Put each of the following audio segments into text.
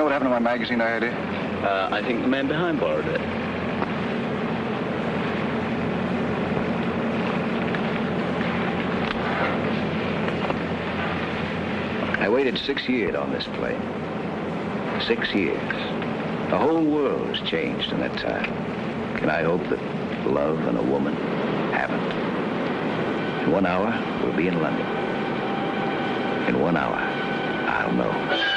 know what happened to my magazine I had here? I think the man behind borrowed it. I waited 6 years on this plane. 6 years. The whole world has changed in that time. Can I hope that love and a woman haven't? In 1 hour, we'll be in London. In 1 hour, I'll know.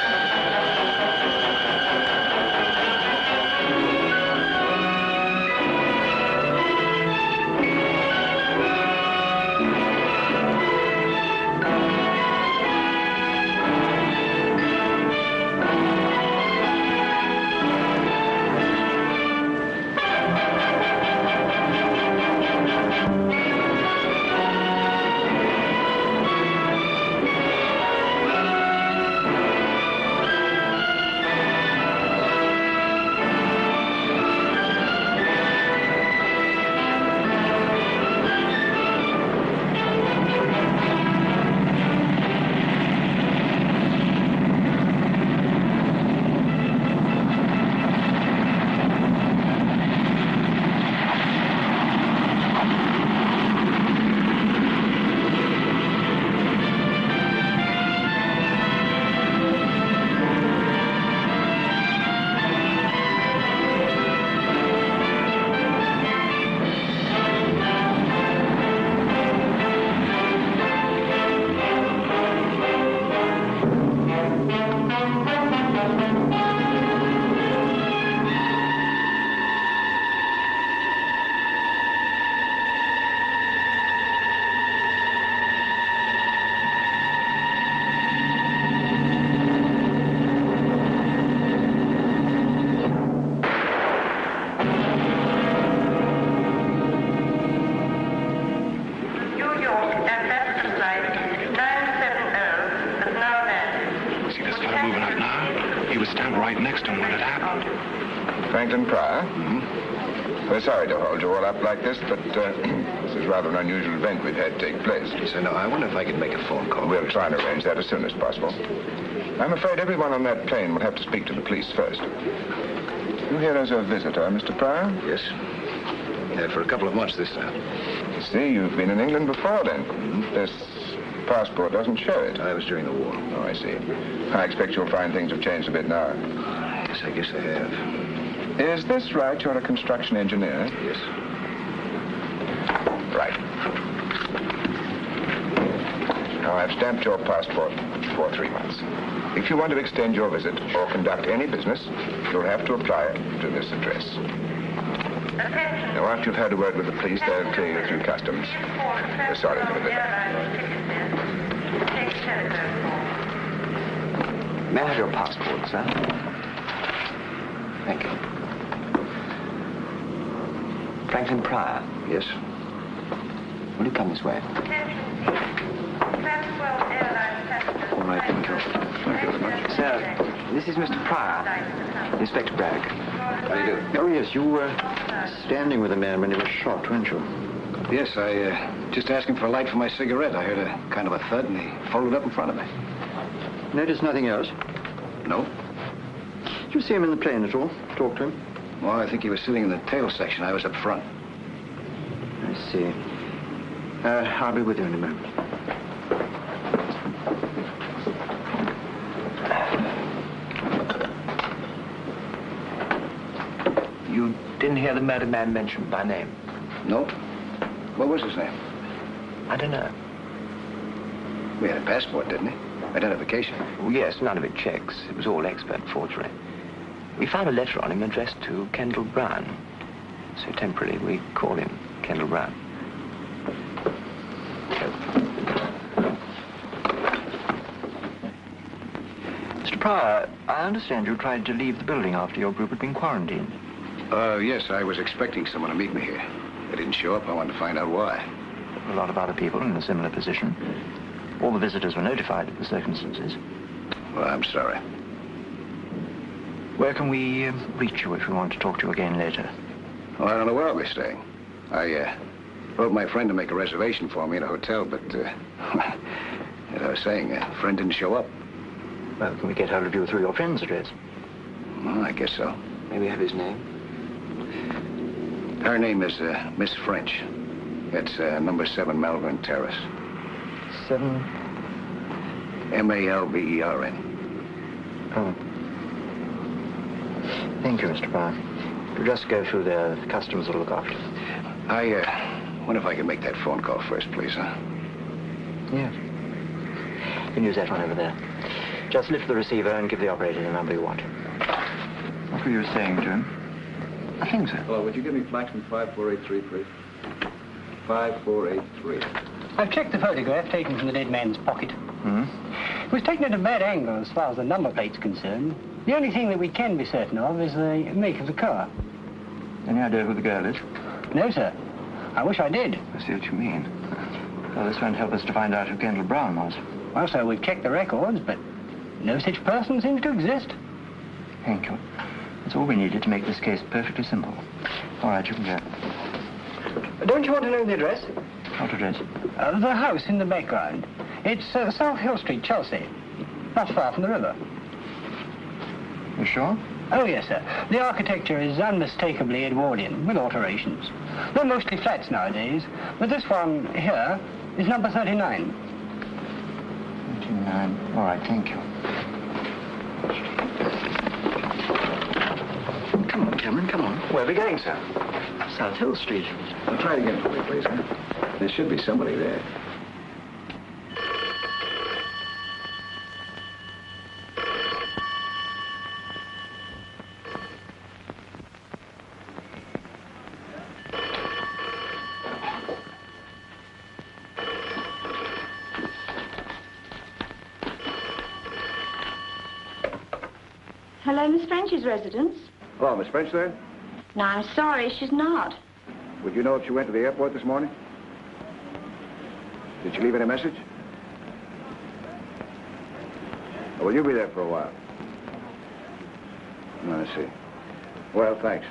Franklin Pryor. We're sorry to hold you all up like this, but this is rather an unusual event we've had take place. Yes, I know. I wonder if I could make a phone call. We'll try and arrange that as soon as possible. I'm afraid everyone on that plane will have to speak to the police first. You here as a visitor, Mr. Pryor? Yes. For a couple of months this time. See, you've been in England before then. This passport doesn't show it. I was during the war. Oh, I see. I expect you'll find things have changed a bit now. Yes, I guess they have. Is this right? You're a construction engineer? Yes. Right. Now, I've stamped your passport for 3 months. If you want to extend your visit or conduct any business, you'll have to apply to this address. Now, after you've had a word with the police, they'll clear you through customs. We're sorry for the delay. May I have your passport, sir? Thank you. Franklin Pryor? Yes. Will you come this way? All right, thank you. Thank you very much. Sir, this is Mr. Pryor, Inspector Bragg. How do you do? Oh, yes, you were standing with a man when he was shot, weren't you? Yes, I just asked him for a light for my cigarette. I heard a kind of a thud, and he folded up in front of me. Noticed nothing else? No. Did you see him in the plane at all? Talk to him? Well, I think he was sitting in the tail section. I was up front. I see. I'll be with you in a moment. You didn't hear the murdered man mentioned by name? No. What was his name? I don't know. We had a passport, didn't he? Identification. Well, yes, none of it checks. It was all expert forgery. We found a letter on him addressed to Kendall Brown. So temporarily, we call him Kendall Brown. Mr. Pryor, I understand you tried to leave the building after your group had been quarantined. Yes, I was expecting someone to meet me here. They didn't show up. I wanted to find out why. A lot of other people in a similar position. All the visitors were notified of the circumstances. Well, I'm sorry. Where can we reach you if we want to talk to you again later? Well, I don't know where I'll be staying. I wrote my friend to make a reservation for me in a hotel, but, as I was saying, a friend didn't show up. Well, can we get hold of you through your friend's address? Well, I guess so. May we have his name? Her name is Miss French. It's number 7 Malvern Terrace. 7? Malvern. Oh. Thank you, Mr. Pryor. You'll just go through there. The customs will look after it. I wonder if I can make that phone call first, please, huh? Yeah. You can use that one over there. Just lift the receiver and give the operator the number you want. What were you saying to him? Nothing, sir. Hello, would you give me Flaxman 5483, please? 5483. I've checked the photograph taken from the dead man's pocket. It was taken at a bad angle as far as the number plate's concerned. The only thing that we can be certain of is the make of the car. Any idea who the girl is? No, sir. I wish I did. I see what you mean. Well, this won't help us to find out who Kendall Brown was. Well, sir, we've checked the records, but no such person seems to exist. Thank you. That's all we needed to make this case perfectly simple. All right, you can go. Don't you want to know the address? What address? The house in the background. It's South Hill Street, Chelsea. Not far from the river. You sure? Oh, yes, sir. The architecture is unmistakably Edwardian, with alterations. They're mostly flats nowadays, but this one here is number 39. 39. All right, thank you. Come on, Cameron, come on. Where are we going, sir? South Hill Street. Well, try it again for me, please, huh? There should be somebody there. Hello, Miss French's residence. Hello, Miss French there? No, I'm sorry, she's not. Would you know if she went to the airport this morning? Did she leave any message? Or will you be there for a while? No, I see. Well, thanks.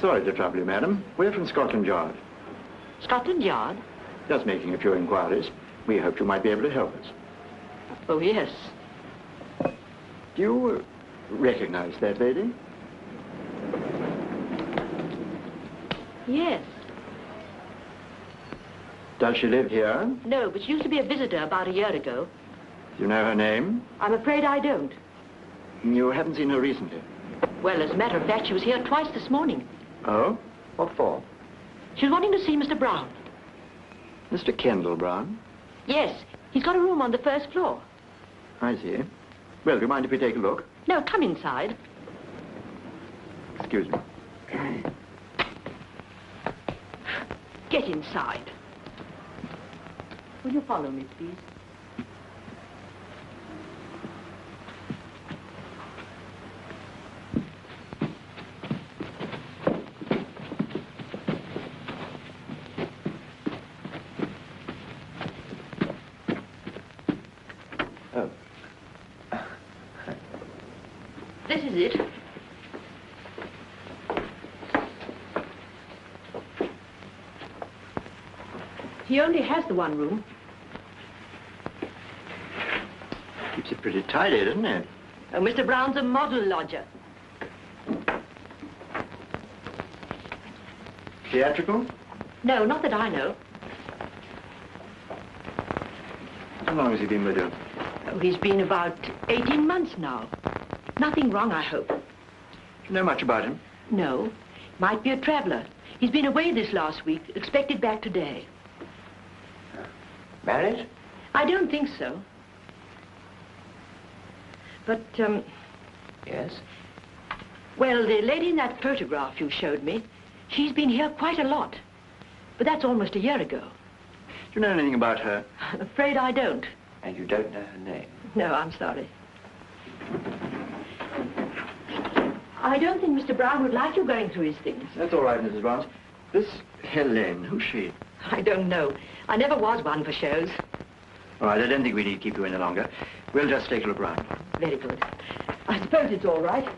Sorry to trouble you, madam. We're from Scotland Yard. Scotland Yard? Just making a few inquiries. We hoped you might be able to help us. Oh, yes. Do you recognize that lady? Yes. Does she live here? No, but she used to be a visitor about a year ago. Do you know her name? I'm afraid I don't. You haven't seen her recently. Well, as a matter of fact, she was here twice this morning. Oh? What for? She was wanting to see Mr. Brown. Mr. Kendall Brown? Yes, he's got a room on the first floor. I see. Well, do you mind if we take a look? No, come inside. Excuse me. Get inside. Will you follow me, please? This is it. He only has the one room. Keeps it pretty tidy, doesn't it? Oh, Mr. Brown's a model lodger. Theatrical? No, not that I know. How long has he been with you? Oh, he's been about 18 months now. Nothing wrong, I hope. Do you know much about him? No. Might be a traveler. He's been away this last week, expected back today. Married? I don't think so. But, Yes. well, the lady in that photograph you showed me, she's been here quite a lot. But that's almost a year ago. Do you know anything about her? I'm afraid I don't. And you don't know her name? No, I'm sorry. I don't think Mr. Brown would like you going through his things. That's all right, Mrs. Barnes. This Helene, who's she? I don't know. I never was one for shows. All right, I don't think we need to keep you any longer. We'll just take a look round. Very good. I suppose it's all right.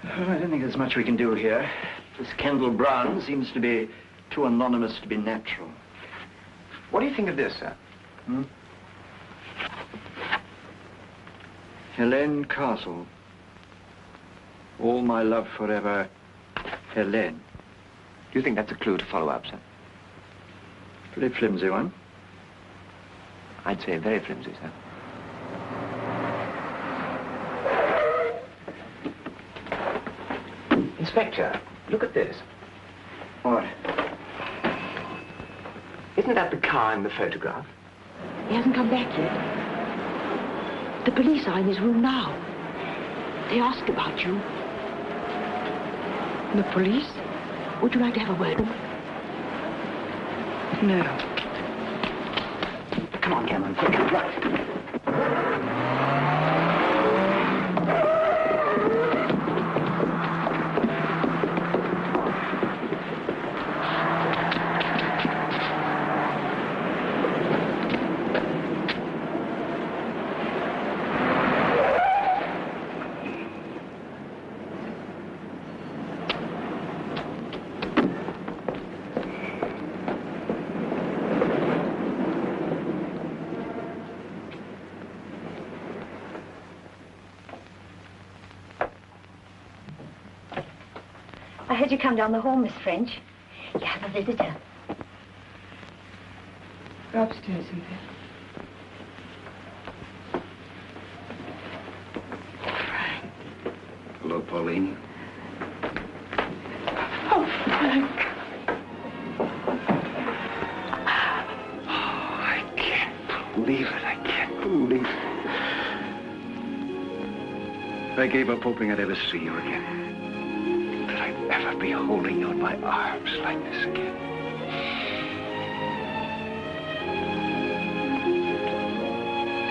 Well, I don't think there's much we can do here. This Kendall Brown seems to be too anonymous to be natural. What do you think of this, sir? Helene Castle. All my love forever, Helene. Do you think that's a clue to follow up, sir? Pretty flimsy one. I'd say very flimsy, sir. Inspector, look at this. What? Isn't that the car in the photograph? He hasn't come back yet. The police are in his room now. They ask about you. The police? Would you like to have a word? No. Come on, Cameron, quick, right. I heard you come down the hall, Miss French. You have a visitor. Go upstairs, Cynthia. Frank. Hello, Pauline. Oh, Frank. Oh, I can't believe it. I can't believe it. I gave up hoping I'd ever see you again. That I'd ever be holding you in my arms like this again.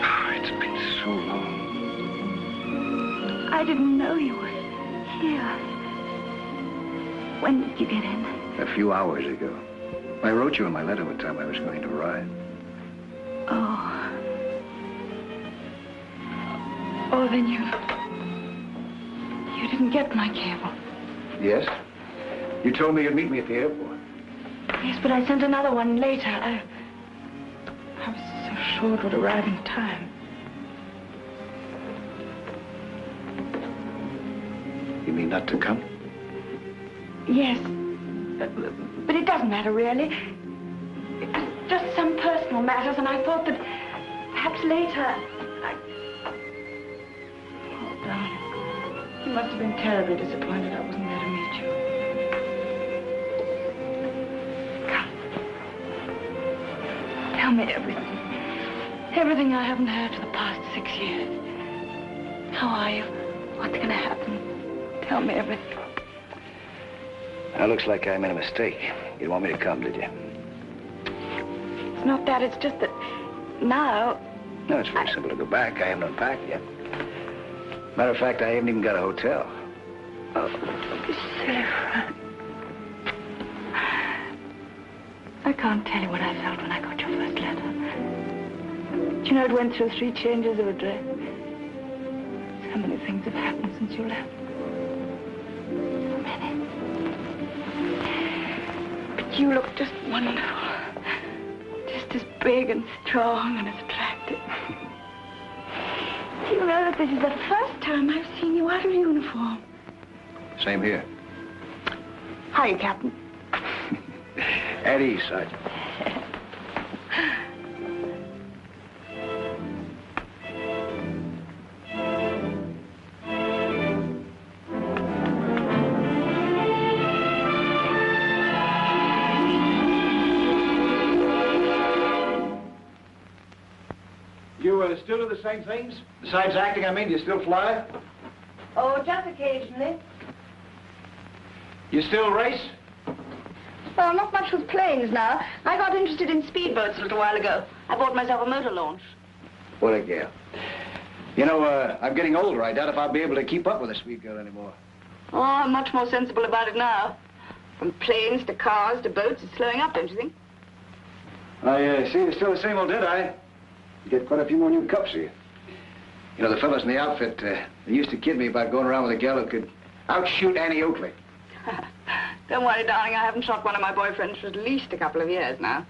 Oh, it's been so long. I didn't know you were here. When did you get in? A few hours ago. I wrote you in my letter what time I was going to arrive. Oh. Oh, then you didn't get my cable. Yes? You told me you'd meet me at the airport. Yes, but I sent another one later. I was so sure it would arrive in time. You mean not to come? Yes. But it doesn't matter, really. It was just some personal matters, and I thought that perhaps later Oh, darling. You must have been terribly disappointed I wasn't there to meet you. Come. Tell me everything. Everything I haven't heard for the past 6 years. How are you? What's going to happen? Tell me everything. Now, looks like I made a mistake. You didn't want me to come, did you? It's not that. It's just that now... No, it's very simple to go back. I haven't unpacked yet. Matter of fact, I haven't even got a hotel. Oh, don't be silly, Frank. I can't tell you what I felt when I got your first letter. Do you know it went through 3 changes of address? So many things have happened since you left. So many. But you look just wonderful. Just as big and strong and as attractive. Do you know that this is the first time I've seen you out of uniform? Same here. Hiya, Captain. At ease, Sergeant. You still do the same things? Besides acting, I mean, do you still fly? Oh, just occasionally. You still race? Well, not much with planes now. I got interested in speedboats a little while ago. I bought myself a motor launch. What a gal. You know, I'm getting older. I doubt if I'll be able to keep up with a sweet girl anymore. Oh, I'm much more sensible about it now. From planes to cars to boats, it's slowing up, don't you think? I see you're still the same old Deadeye. You get quite a few more new cups here. You know, the fellas in the outfit, they used to kid me about going around with a gal who could outshoot Annie Oakley. Don't worry, darling. I haven't shot one of my boyfriends for at least a couple of years now.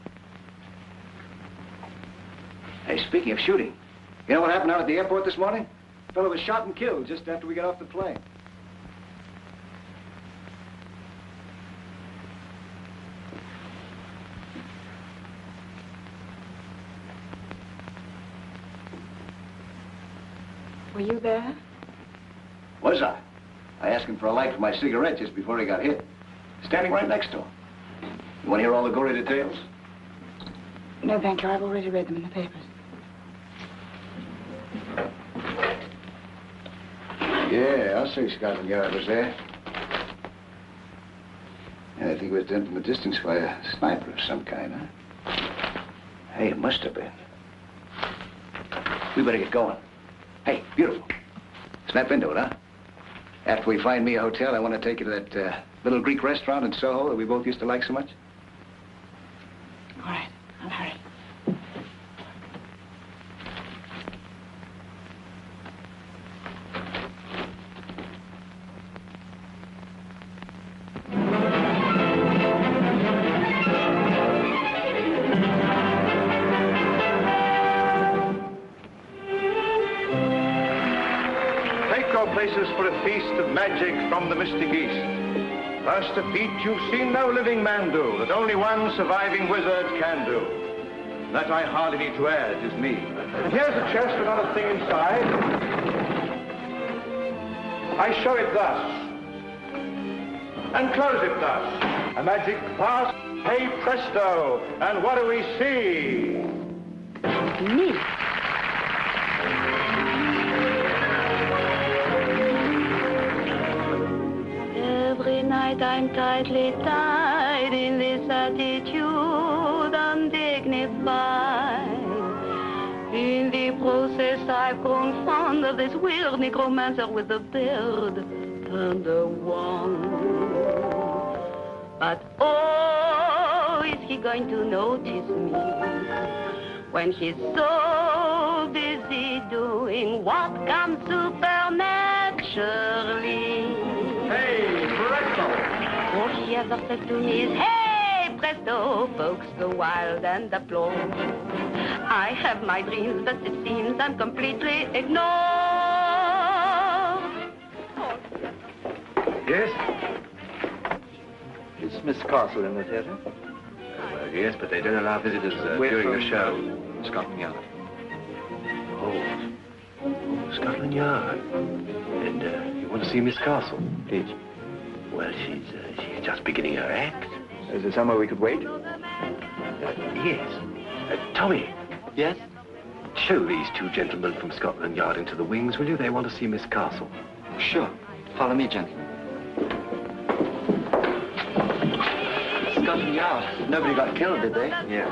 Hey, speaking of shooting, you know what happened out at the airport this morning? A fellow was shot and killed just after we got off the plane. Were you there? Was I? I asked him for a light for my cigarette just before he got hit. Standing right next to him. You want to hear all the gory details? No, thank you. I've already read them in the papers. Yeah, I'll say Scotland Yard was there. And I think it was done from a distance by a sniper of some kind, huh? Hey, it must have been. We better get going. Hey, beautiful. Snap into it, huh? After we find me a hotel, I want to take you to that little Greek restaurant in Soho that we both used to like so much. All right, I'll hurry. Places for a feast of magic from the mystic East. First a feat you've seen no living man do, that only one surviving wizard can do. That I hardly need to add is me. And here's a chest with another thing inside. I show it thus, and close it thus. A magic pass, hey presto, and what do we see? Me. Every night I'm tightly tied in this attitude, undignified. In the process I've grown fond of this weird necromancer with the beard and the wand. But oh, is he going to notice me when he's so busy doing what comes supernaturally? Hey, presto! All he ever says to me is, hey, presto! Folks go wild and applaud. I have my dreams, but it seems I'm completely ignored. Yes? Is Miss Castle in the theatre? Well, yes, but they don't allow visitors during the show. Scotland Yard. Oh, Scotland Yard. And you want to see Miss Castle? Please. Well, she's just beginning her act. Is there somewhere we could wait? Yes. Tommy. Yes? Show these two gentlemen from Scotland Yard into the wings, will you? They want to see Miss Castle. Sure. Follow me, gentlemen. Scotland Yard. Nobody got killed, did they? Yes.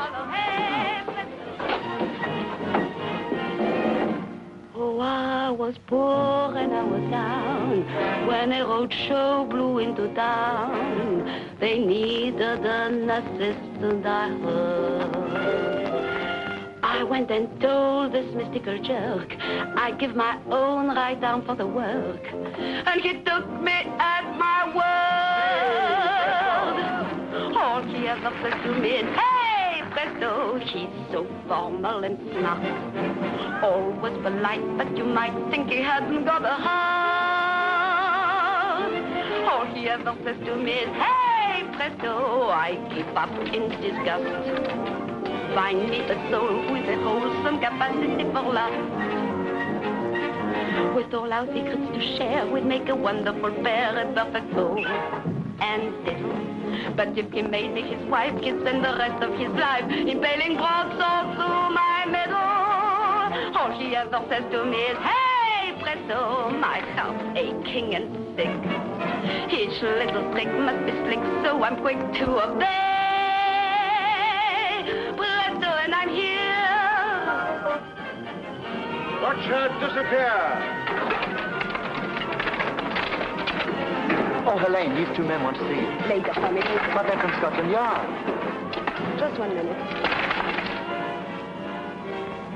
Oh, I was poor and I was down when a road show blew into town. They needed an assistant, I heard. I went and told this mystical jerk I'd give my own right arm for the work. And he took me at my word. All he ever said to me is, hey, presto, she's so formal and smart. Always polite, but you might think he hadn't got a heart. All he ever says to me is, hey, presto, I keep up in disgust. Find me a soul with a wholesome capacity for love. With all our secrets to share, we'd make a wonderful pair, a perfect soul and fiddle. But if he made me his wife, he'd spend the rest of his life impaling broadswords through my middle. All she ever says to me is, hey, presto, my heart's aching and sick. Each little trick must be slick, so I'm quick to obey. Watch her disappear. Oh, Helene, these two men want to see you. Later, for me. But they're from Scotland Yard. Just 1 minute.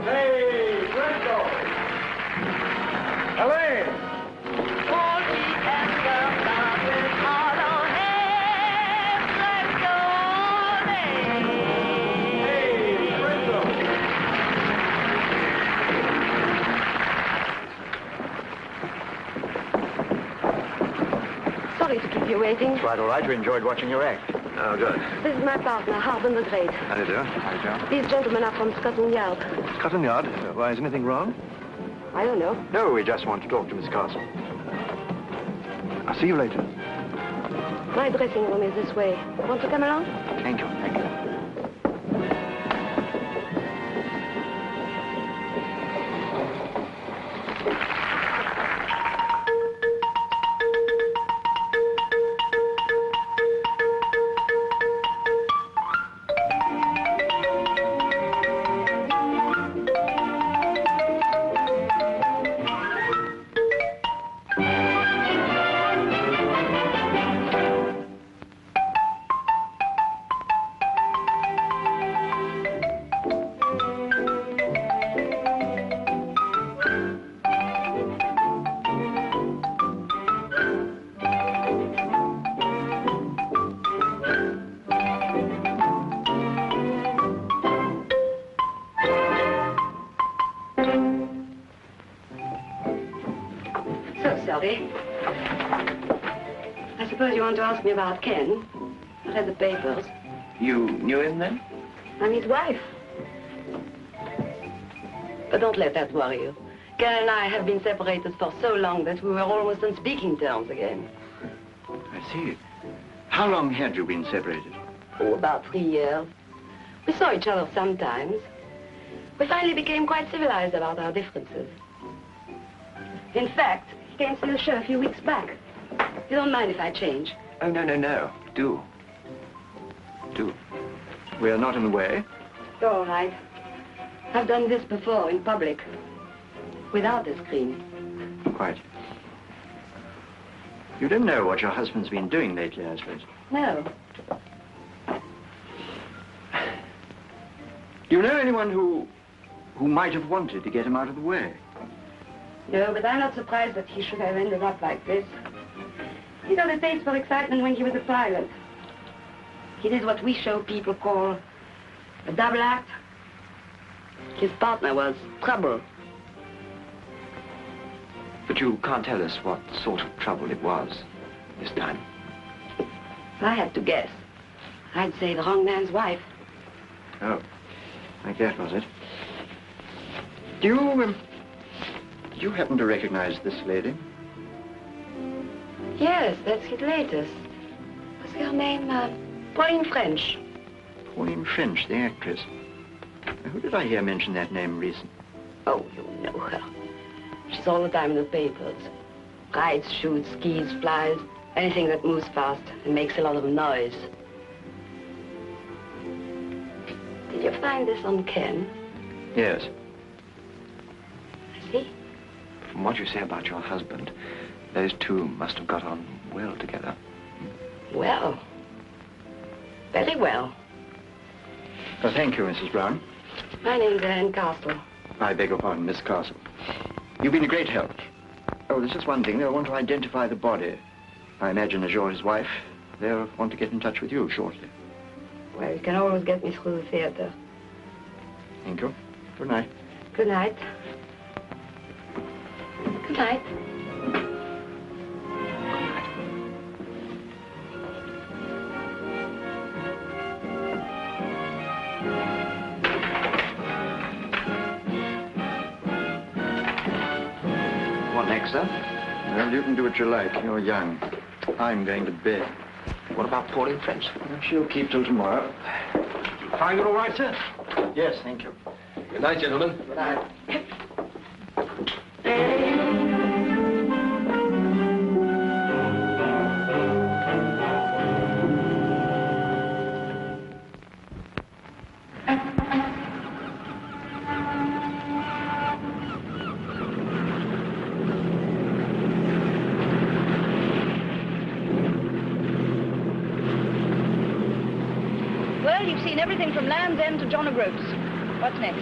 Hey, Brento! Helene! Sorry to keep you waiting. It's quite all right. We enjoyed watching your act. Oh, good. This is my partner, Harbin the Great. How do you do? How do you do? These gentlemen are from Scotland Yard. Scotland Yard? Why, is anything wrong? I don't know. No, we just want to talk to Miss Castle. I'll see you later. My dressing room is this way. Want to come along? Thank you. Thank you. I suppose you want to ask me about Ken. I read the papers. You knew him then? I'm his wife. But don't let that worry you. Ken and I have been separated for so long that we were almost on speaking terms again. I see. How long had you been separated? Oh, about 3 years. We saw each other sometimes. We finally became quite civilized about our differences. In fact, he came to the show a few weeks back. You don't mind if I change? Oh, no, no, no. Do. Do. We are not in the way. All right. I've done this before in public. Without the screen. Quite. You don't know what your husband's been doing lately, I suppose. No. Do you know anyone who might have wanted to get him out of the way? No, but I'm not surprised that he should have ended up like this. He got a taste for excitement when he was a pilot. He did what we show people call a double act. His partner was trouble. But you can't tell us what sort of trouble it was this time. I had to guess. I'd say the wrong man's wife. Oh, like that was it. Do you happen to recognize this lady? Yes, that's his latest. What's her name? Pauline French. Pauline French, the actress. Who did I hear mention that name recently? Oh, you know her. She's all the time in the papers. Rides, shoots, skis, flies, anything that moves fast and makes a lot of noise. Did you find this on Ken? Yes. I see. From what you say about your husband, those two must have got on well together. Well. Very well. Well, thank you, Mrs. Brown. My name's Anne Castle. I beg your pardon, Miss Castle. You've been a great help. Oh, there's just one thing. They'll want to identify the body. I imagine as you're his wife, they'll want to get in touch with you shortly. Well, you can always get me through the theater. Thank you. Good night. Good night. Good night. What next, sir? Well, you can do what you like. You're young. I'm going to bed. What about Pauline French? Well, she'll keep till tomorrow. Find it all right, sir? Yes, thank you. Good night, gentlemen. Good night. seen everything from Land's End to John O'Groats. What's next?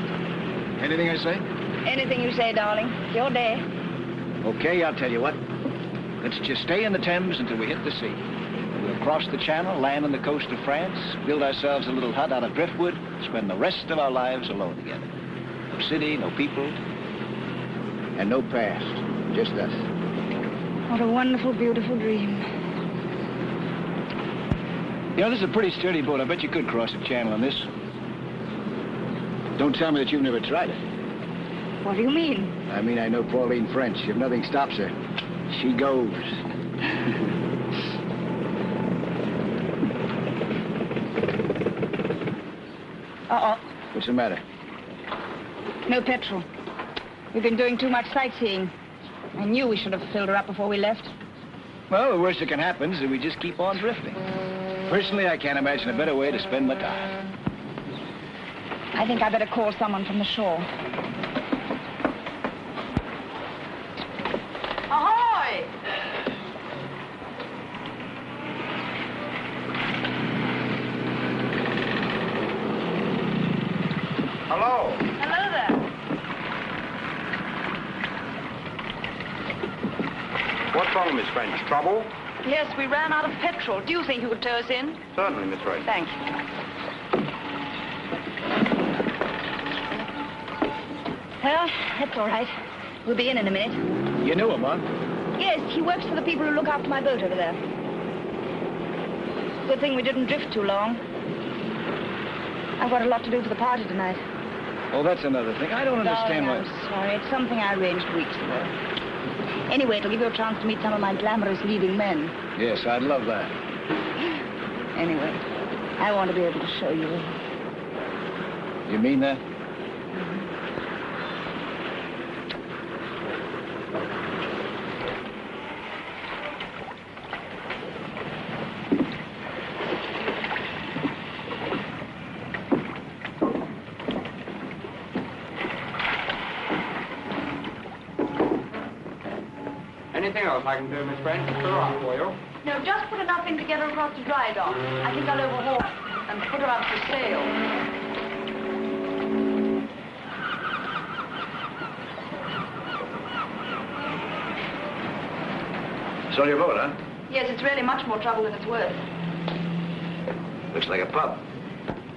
Anything I say? Anything you say, darling. It's your day. Okay, I'll tell you what. Let's just stay in the Thames until we hit the sea. We'll cross the channel, land on the coast of France, build ourselves a little hut out of driftwood, spend the rest of our lives alone together. No city, no people, and no past. Just us. What a wonderful, beautiful dream. You know, this is a pretty sturdy boat. I bet you could cross the channel on this. Don't tell me that you've never tried it. What do you mean? I mean, I know Pauline French. If nothing stops her, she goes. Uh-oh. What's the matter? No petrol. We've been doing too much sightseeing. I knew we should have filled her up before we left. Well, the worst that can happen is that we just keep on drifting. Personally, I can't imagine a better way to spend my time. I think I better call someone from the shore. Ahoy! Hello. Hello there. What's wrong, Miss French? Trouble? Yes, we ran out of petrol. Do you think you could tow us in? Certainly, Miss French. Thanks. Well, that's all right. We'll be in a minute. You knew him, huh? Yes, he works for the people who look after my boat over there. Good thing we didn't drift too long. I've got a lot to do for the party tonight. Oh, that's another thing. I don't understand Darling, why... I'm sorry. It's something I arranged weeks ago. Anyway, it'll give you a chance to meet some of my glamorous leading men. Yes, I'd love that. Anyway, I want to be able to show you. You mean that? Anything else I can do, Miss French? Fill her up for you. No, just put enough in to get her across the dry dock. I think I'll overhaul and put her up for sale. It's on your boat, huh? Yes, it's really much more trouble than it's worth. Looks like a pub.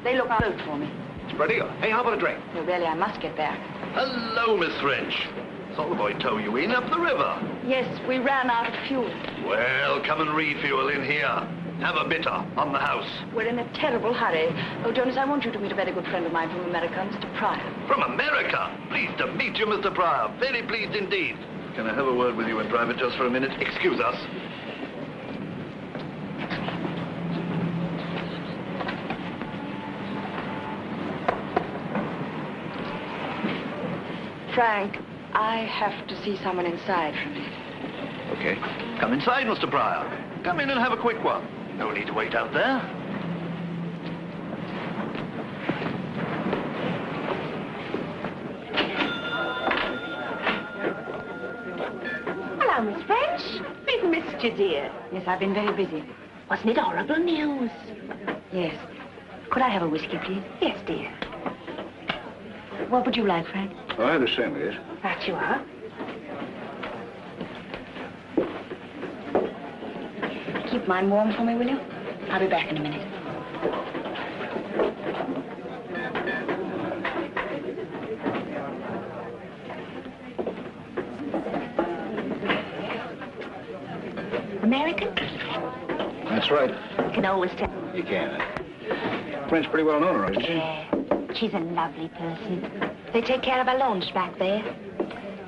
They look out for me. Spread eagle. Hey, how about a drink? No, really, I must get back. Hello, Miss French. Saw the boy tow you in up the river. Yes, we ran out of fuel. Well, come and refuel in here. Have a bitter on the house. We're in a terrible hurry. Oh, Jonas, I want you to meet a very good friend of mine from America, Mr. Pryor. From America? Pleased to meet you, Mr. Pryor. Very pleased indeed. Can I have a word with you in private just for a minute? Excuse us. Frank, I have to see someone inside for a minute. Okay. Come inside, Mr. Pryor. Come in and have a quick one. No need to wait out there. Hello, Miss French. We've missed you, dear. Yes, I've been very busy. Wasn't it horrible news? Yes. Could I have a whiskey, please? Yes, dear. What would you like, Frank? Oh, I have the same, yes. That you are. Keep mine warm for me, will you? I'll be back in a minute. American? That's right. Can always tell. You can. French pretty well known her, isn't she? Yeah. She's a lovely person. They take care of our launch back there.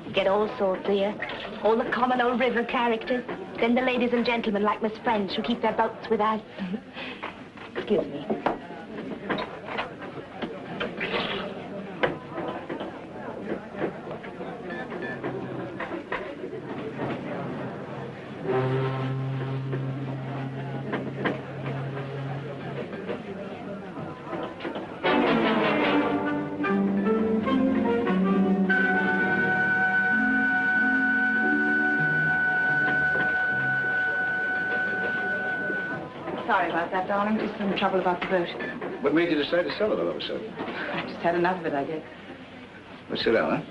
You get all sorts here. All the common old river characters. Then the ladies and gentlemen like Miss French who keep their boats with us. Excuse me. Sorry about that, darling. Just some trouble about the boat. What made you decide to sell it all of a sudden? I just had enough of it, I guess. Well, sit down, huh?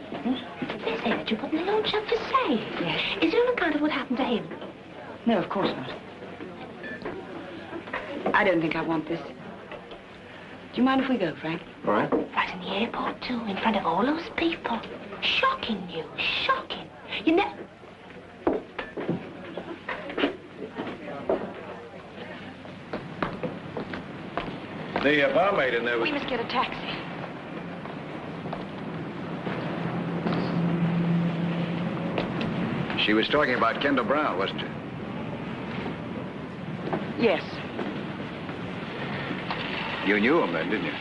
They say that you put in the launch up for sale. Yes. Is there an account of what happened to him? No, of course not. I don't think I want this. Do you mind if we go, Frank? All right. Right in the airport, too, in front of all those people. Shocking news, shocking. You never... The barmaid in there was... We must get a taxi. She was talking about Kendall Brown, wasn't she? Yes. You knew him then, didn't you?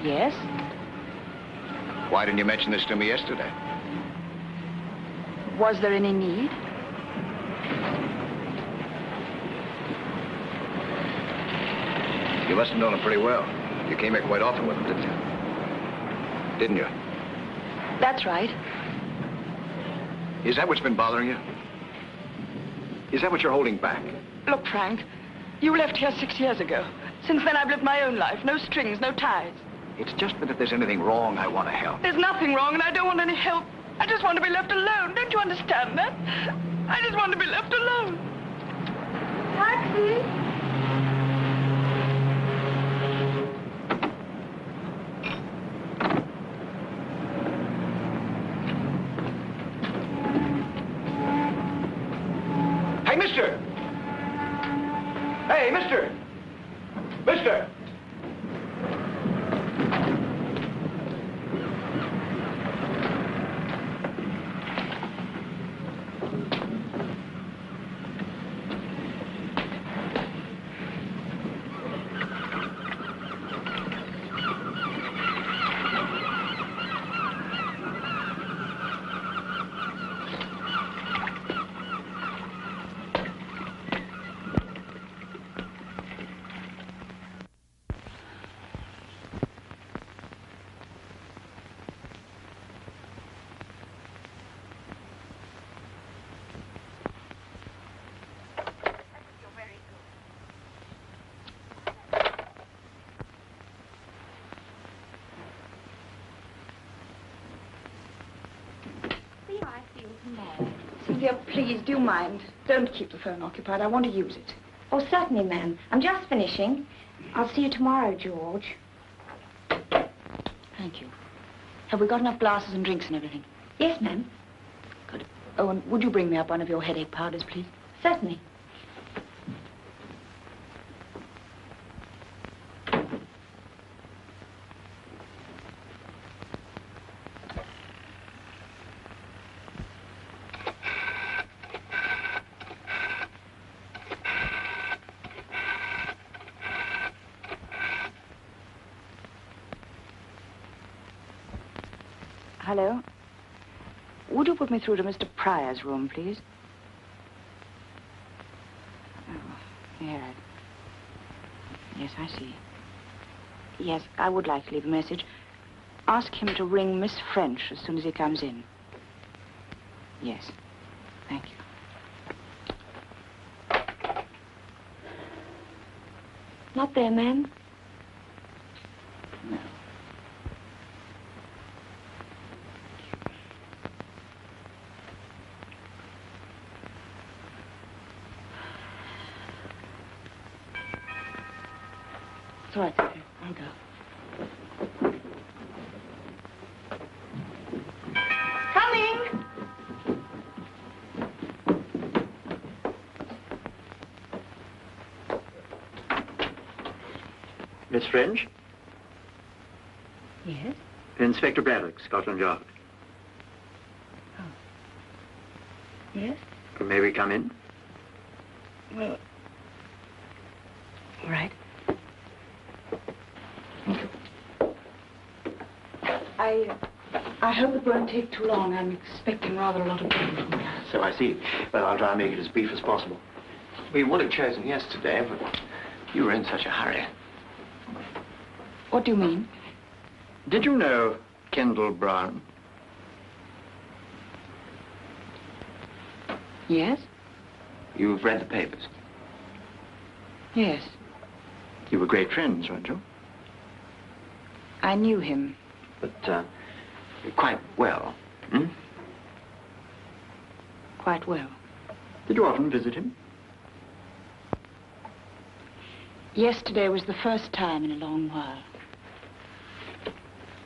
Yes? Why didn't you mention this to me yesterday? Was there any need? You must have known him pretty well. You came here quite often with him, didn't you? Didn't you? That's right. Is that what's been bothering you? Is that what you're holding back? Look, Frank, you left here 6 years ago. Since then, I've lived my own life. No strings, no ties. It's just that if there's anything wrong, I want to help. There's nothing wrong, and I don't want any help. I just want to be left alone. Don't you understand that? I just want to be left alone. Taxi! Hey, mister! Hey, mister! Mister! Cynthia, please, do you mind? Don't keep the phone occupied. I want to use it. Oh, certainly, ma'am. I'm just finishing. I'll see you tomorrow, George. Thank you. Have we got enough glasses and drinks and everything? Yes, ma'am. Good. Oh, and would you bring me up one of your headache powders, please? Certainly. Hello? Would you put me through to Mr. Pryor's room, please? Oh, yeah. Yes, I see. Yes, I would like to leave a message. Ask him to ring Miss French as soon as he comes in. Yes. Thank you. Not there, ma'am. No. It's all right, Cynthia. I'll go. Coming! Miss French? Yes? Inspector Braddock, Scotland Yard. Oh. Yes? May we come in? Well, all right. I hope it won't take too long. I'm expecting rather a lot of people from here. So I see. Well, I'll try and make it as brief as possible. We would have chosen yesterday, but you were in such a hurry. What do you mean? Did you know Kendall Brown? Yes? You've read the papers. Yes. You were great friends, weren't you? I knew him. But, quite well, hmm? Quite well. Did you often visit him? Yesterday was the first time in a long while.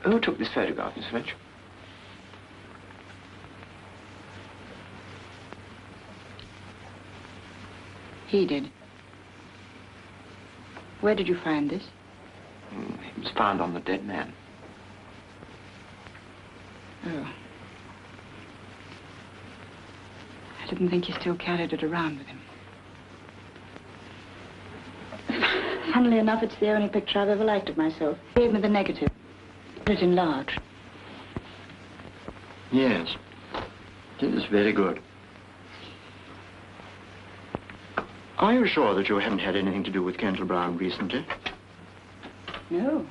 Who took this photograph, Miss French? He did. Where did you find this? It was found on the dead man. Oh. I didn't think he still carried it around with him. Funnily enough, it's the only picture I've ever liked of myself. He gave me the negative. Put it in large. Yes. It is very good. Are you sure that you haven't had anything to do with Kendall Brown recently? No.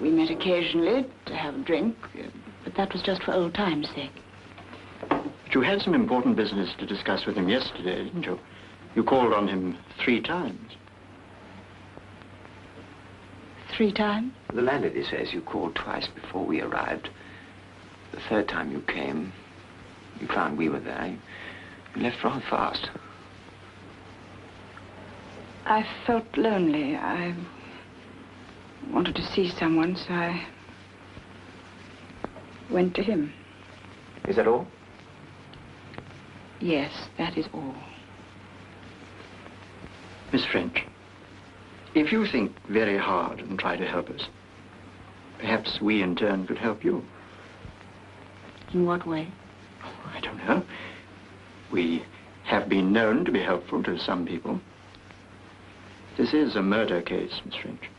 We met occasionally to have a drink, but that was just for old times' sake. But you had some important business to discuss with him yesterday, didn't you? You called on him 3 times. 3 times? The landlady says you called twice before we arrived. The 3rd time you came, you found we were there. You left rather fast. I felt lonely. I wanted to see someone, so I went to him. Is that all? Yes, that is all. Miss French, if you think very hard and try to help us, perhaps we in turn could help you. In what way? Oh, I don't know. We have been known to be helpful to some people. This is a murder case, Miss French.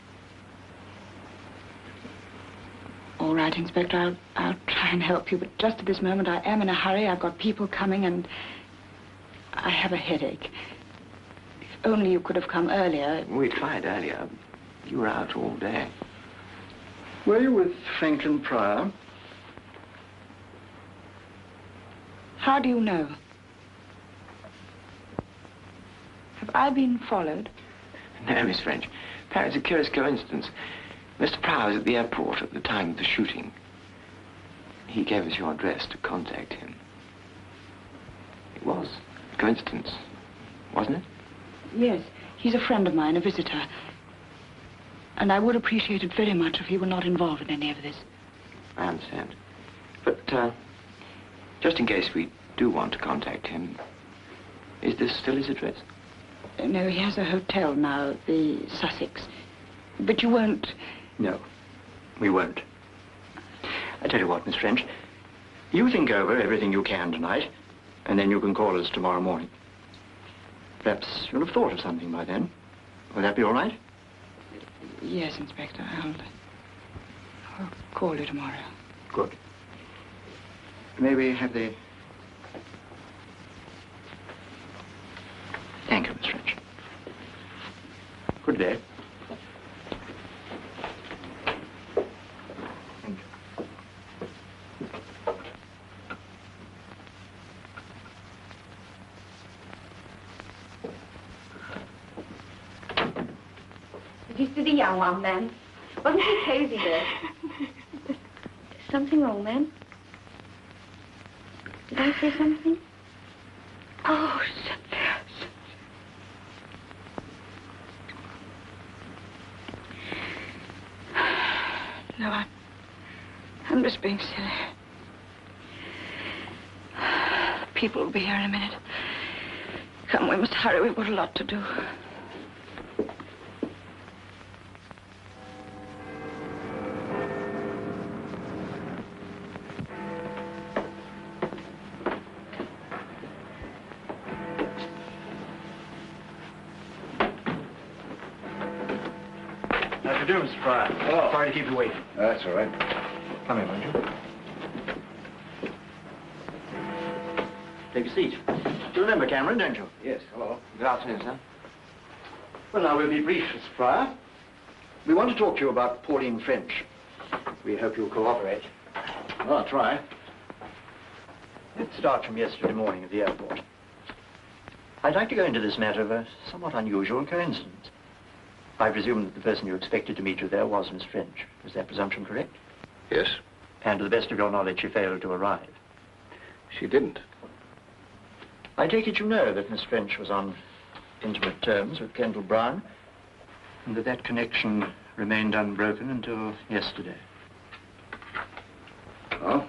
All right, Inspector, I'll try and help you, but just at this moment I am in a hurry. I've got people coming and I have a headache. If only you could have come earlier. We tried earlier. You were out all day. Were you with Franklin Pryor? How do you know? Have I been followed? No, Miss French. Perhaps it's a curious coincidence. Mr. Pryor was at the airport at the time of the shooting. He gave us your address to contact him. It was a coincidence, wasn't it? Yes. He's a friend of mine, a visitor. And I would appreciate it very much if he were not involved in any of this. I understand. But, just in case we do want to contact him, is this still his address? No, he has a hotel now, the Sussex. But you won't... No, we won't. I tell you what, Miss French, you think over everything you can tonight, and then you can call us tomorrow morning. Perhaps you'll have thought of something by then. Will that be all right? Yes, Inspector. I'll call you tomorrow. Good. May we have the... Thank you, Miss French. Good day. Thank you. Did you see the young one, then? Wasn't he crazy there? Something wrong, then? Did I say something? Oh, No, I'm just being silly. The people will be here in a minute. Come, we must hurry. We've got a lot to do. How do you do, Mr. Pryor? Oh. Sorry to keep you waiting. That's all right. Come in, won't you? Take a seat. You remember Cameron, don't you? Yes, hello. Good afternoon, sir. Well, now we'll be brief, Mr. Pryor. We want to talk to you about Pauline French. We hope you'll cooperate. Well, I'll try. Let's start from yesterday morning at the airport. I'd like to go into this matter of a somewhat unusual coincidence. I presume that the person you expected to meet you there was Miss French. Is that presumption correct? Yes. And to the best of your knowledge, she failed to arrive. She didn't. I take it you know that Miss French was on intimate terms with Kendall Brown, and that that connection remained unbroken until yesterday. Oh?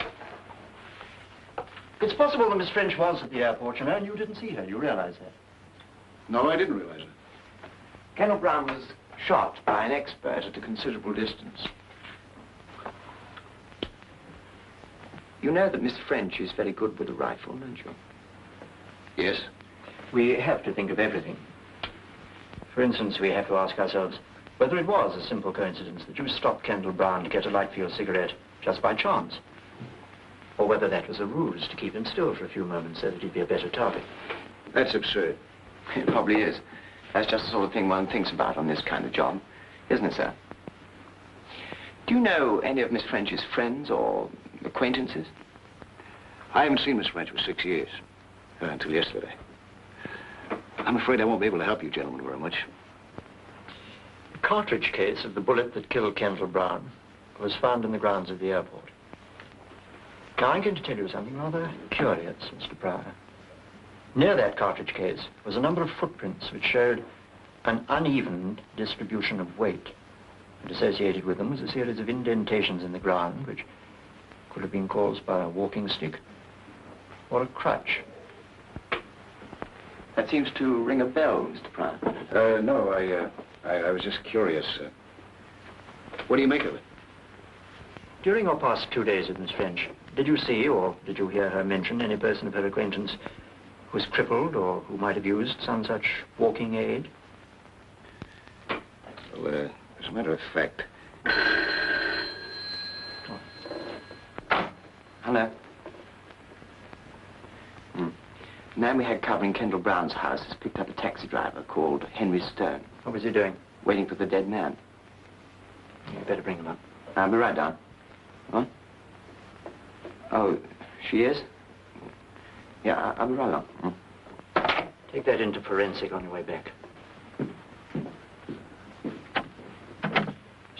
It's possible that Miss French was at the airport, you know, and you didn't see her. You realize that? No, I didn't realize it. Kendall Brown was shot by an expert at a considerable distance. You know that Miss French is very good with a rifle, don't you? Yes. We have to think of everything. For instance, we have to ask ourselves whether it was a simple coincidence that you stopped Kendall Brown to get a light for your cigarette just by chance, or whether that was a ruse to keep him still for a few moments so that he'd be a better target. That's absurd. It probably is. That's just the sort of thing one thinks about on this kind of job, isn't it, sir? Do you know any of Miss French's friends or acquaintances? I haven't seen Miss French for 6 years, until yesterday. I'm afraid I won't be able to help you gentlemen very much. The cartridge case of the bullet that killed Kendall Brown was found in the grounds of the airport. Now, I'm going to tell you something rather curious, Mr. Pryor. Near that cartridge case was a number of footprints which showed an uneven distribution of weight. And associated with them was a series of indentations in the ground which could have been caused by a walking stick or a crutch. That seems to ring a bell, Mr. Pryor. No, I was just curious. What do you make of it? During your past 2 days with Miss French, did you see or did you hear her mention any person of her acquaintance who was crippled or who might have used some such walking aid? Well, as a matter of fact... Hello. The man we had covering Kendall Brown's house has picked up a taxi driver called Henry Stone. What was he doing? Waiting for the dead man. You better bring him up. I'll be right down. Huh? Oh, she is? Yeah, I'll be right along. Take that into forensic on your way back.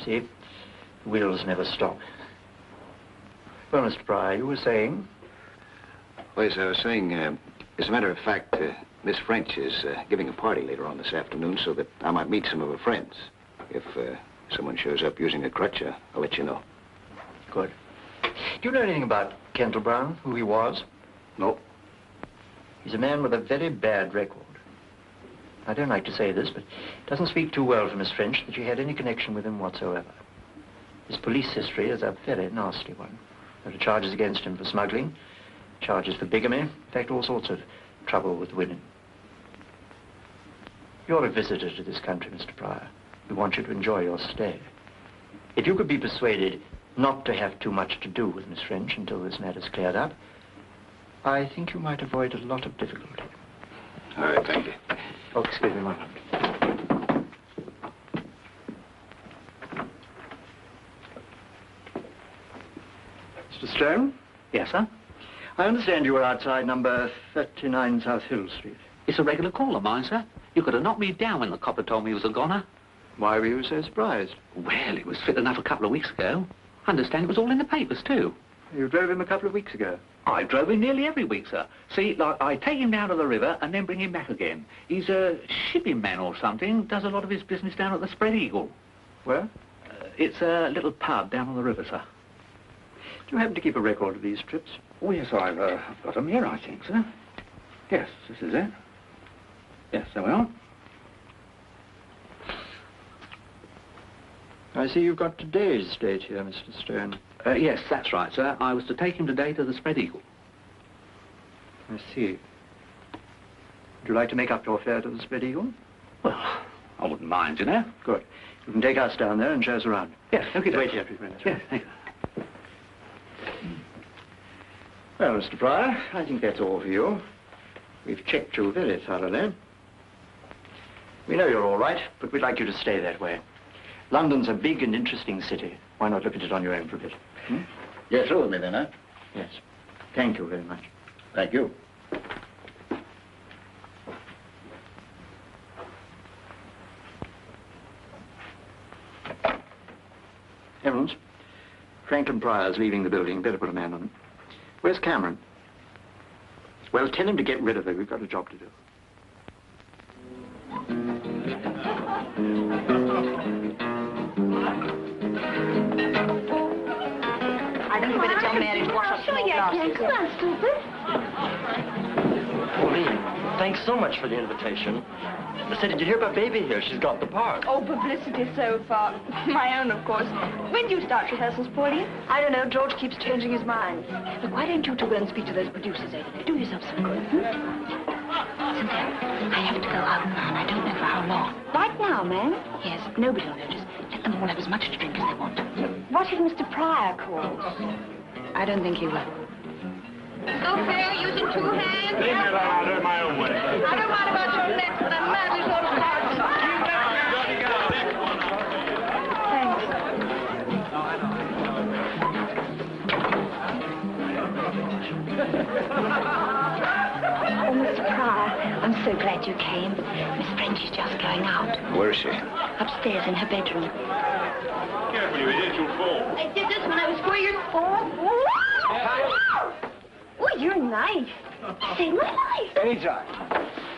See? The wheels never stop. Well, Mr. Pryor, you were saying? Well, as I was saying, as a matter of fact, Miss French is giving a party later on this afternoon so that I might meet some of her friends. If someone shows up using a crutch, I'll let you know. Good. Do you know anything about Kendall Brown, who he was? No. He's a man with a very bad record. I don't like to say this, but it doesn't speak too well for Miss French that she had any connection with him whatsoever. His police history is a very nasty one. There are charges against him for smuggling, charges for bigamy, in fact, all sorts of trouble with women. You're a visitor to this country, Mr. Pryor. We want you to enjoy your stay. If you could be persuaded not to have too much to do with Miss French until this matter's cleared up, I think you might avoid a lot of difficulty. All right, thank you. Oh, excuse me one moment. Mr. Stone? Yes, sir? I understand you were outside number 39 South Hill Street. It's a regular call of mine, sir. You could have knocked me down when the copper told me he was a goner. Why were you so surprised? Well, it was fit enough a couple of weeks ago. I understand it was all in the papers, too. You drove him a couple of weeks ago? I drove him nearly every week, sir. See, like, I take him down to the river and then bring him back again. He's a shipping man or something, does a lot of his business down at the Spread Eagle. Where? It's a little pub down on the river, sir. Do you happen to keep a record of these trips? Oh, yes, I've got them here, I think, sir. Yes, this is it. Yes, there we are. I see you've got today's date here, Mr. Stone. Yes, that's right, sir. I was to take him today to the Spread Eagle. I see. Would you like to make up your fare to the Spread Eagle? Well, I wouldn't mind, you know. Good. You can take us down there and show us around. Yes, okay. Wait here, please. Yes, thank you. Well, Mr. Pryor, I think that's all for you. We've checked you very thoroughly. We know you're all right, but we'd like you to stay that way. London's a big and interesting city. Why not look at it on your own for a bit? You're through with me then, huh? Yes. Thank you very much. Thank you. Frank and Pryor's leaving the building. Better put a man on them. Where's Cameron? Well, tell him to get rid of her. We've got a job to do. I think you better tell Mary to wash up some more glasses. Come on, stupid. Pauline, thanks so much for the invitation. I said, did you hear about Baby here? She's got the part. Oh, publicity so far. My own, of course. When do you start rehearsals, Pauline? I don't know. George keeps changing his mind. Look, why don't you two go and speak to those producers, Ada? Do yourself some good. Cynthia, I have to go out now, and I don't know for how long. Right now, ma'am? Yes, nobody will notice. Let them all have as much to drink as they want. What if Mr. Pryor calls? I don't think he will. So fair, using two hands. Leave me alone, I'll do it my own way. I don't mind about your lips, but I'm madly sort of tired. Oh, Mr. Pryor, I'm so glad you came. Miss French is just going out. Where is she? Upstairs in her bedroom. Careful, you idiot, you'll fall. I did this when I was 4 years old. Oh, you're nice. Saved my life. Anytime.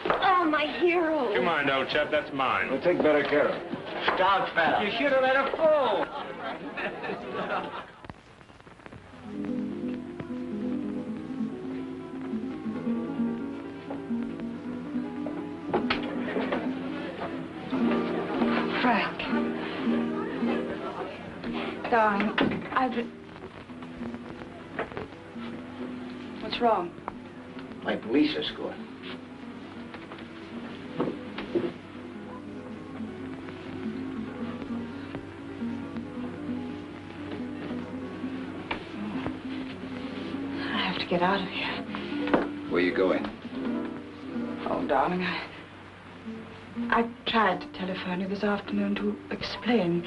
Oh, my hero. You mind, old chap, that's mine. We'll take better care of him. Stop, fella. You should have let her fall. Frank. Darling, What's wrong? My police escort. I have to get out of here. Where are you going? Oh, darling, I tried to telephone you this afternoon to explain.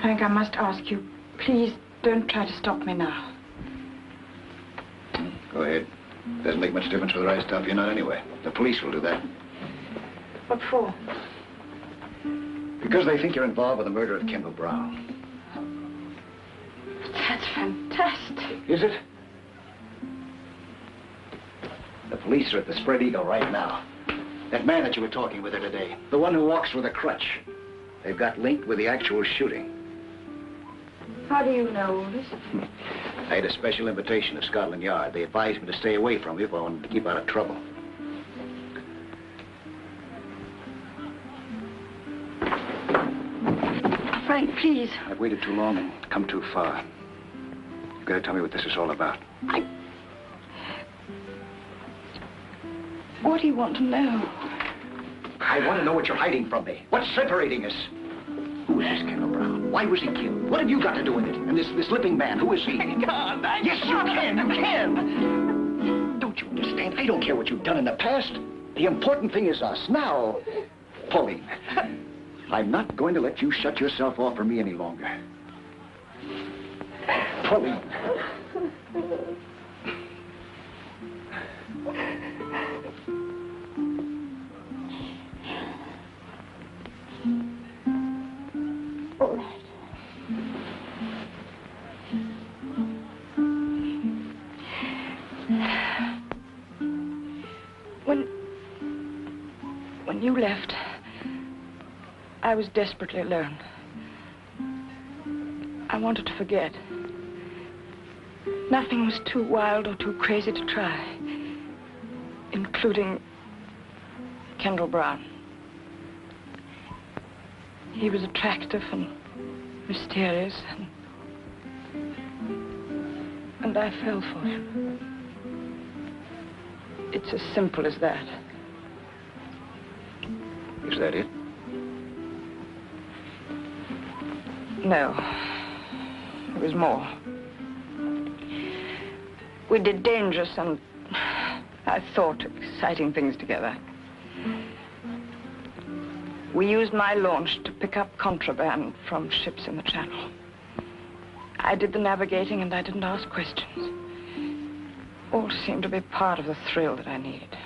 Frank, I must ask you, please don't try to stop me now. Go ahead. Doesn't make much difference whether I stop you or not anyway. The police will do that. What for? Because they think you're involved with the murder of Kendall Brown. That's fantastic. Is it? The police are at the Spread Eagle right now. That man that you were talking with her today, the one who walks with a crutch. They've got linked with the actual shooting. How do you know all this? I had a special invitation to Scotland Yard. They advised me to stay away from you if I wanted to keep out of trouble. Frank, please. I've waited too long and come too far. You've got to tell me what this is all about. What do you want to know? I want to know what you're hiding from me. What's separating us? Who is this Kendall Brown? Why was he killed? What have you got to do with it? And this Limping man, who is he? I can't. Yes, you can. You can. Don't you understand? I don't care what you've done in the past. The important thing is us. Now, Pauline, I'm not going to let you shut yourself off from me any longer. Pauline. All right. When you left, I was desperately alone. I wanted to forget. Nothing was too wild or too crazy to try, including Kendall Brown. He was attractive and mysterious, and I fell for him. It's as simple as that. Is that it? No. There was more. We did dangerous and, I thought, exciting things together. We used my launch to pick up contraband from ships in the Channel. I did the navigating and I didn't ask questions. All seemed to be part of the thrill that I needed.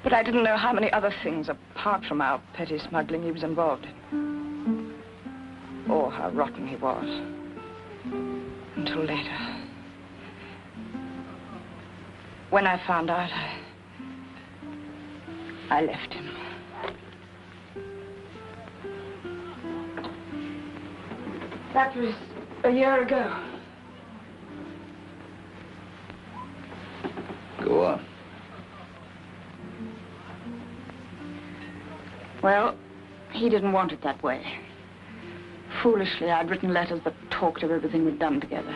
But I didn't know how many other things, apart from our petty smuggling, he was involved in. or how rotten he was. Until later. When I found out, I left him. That was a year ago. Go on. Well, he didn't want it that way. Foolishly, I'd written letters that talked of everything we'd done together.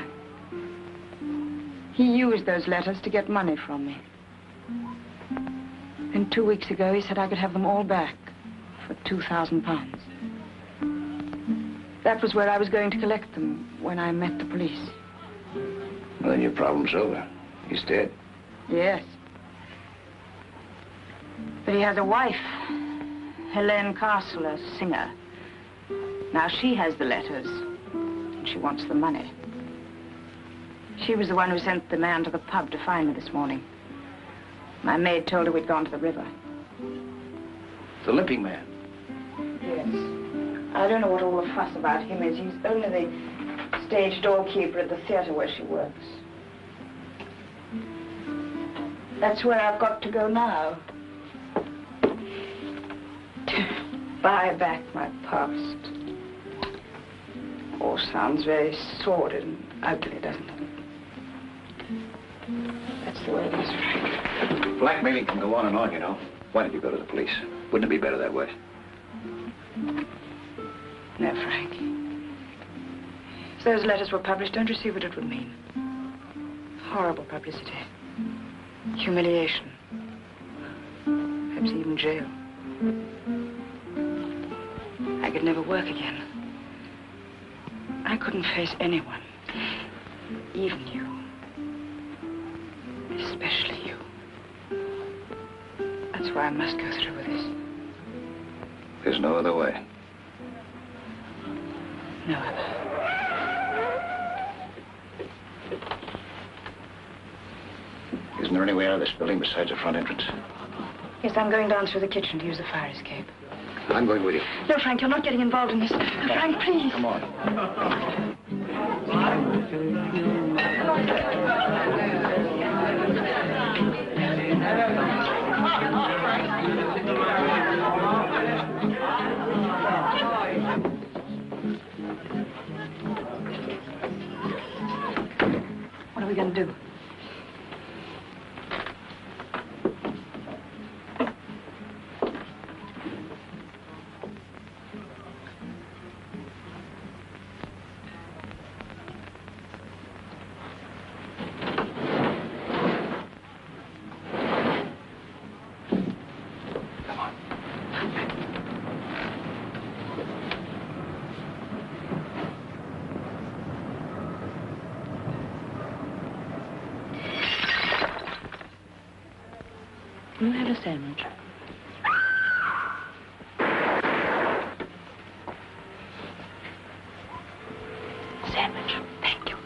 He used those letters to get money from me. And 2 weeks ago, he said I could have them all back for £2,000. That was where I was going to collect them when I met the police. Well, then your problem's over. He's dead. Yes. But he has a wife, Helene Castle, a singer. Now she has the letters, and she wants the money. She was the one who sent the man to the pub to find me this morning. My maid told her we'd gone to the river. The Limping man. Yes. I don't know what all the fuss about him is. He's only the stage doorkeeper at the theater where she works. That's where I've got to go now. To buy back my past. All sounds very sordid and ugly, doesn't it? That's the way it is, Frank. Blackmailing can go on, you know. Why did you go to the police? Wouldn't it be better that way? No, Frank. If those letters were published, don't you see what it would mean? Horrible publicity. Humiliation. Perhaps even jail. I could never work again. I couldn't face anyone. Even you. Especially you. That's why I must go through with this. There's no other way. No other. Isn't there any way out of this building besides the front entrance? Yes, I'm going down through the kitchen to use the fire escape. I'm going with you. No, Frank, you're not getting involved in this. No, Frank, please. Come on. What are we going to do? Can you have a sandwich? Sandwich. Thank you.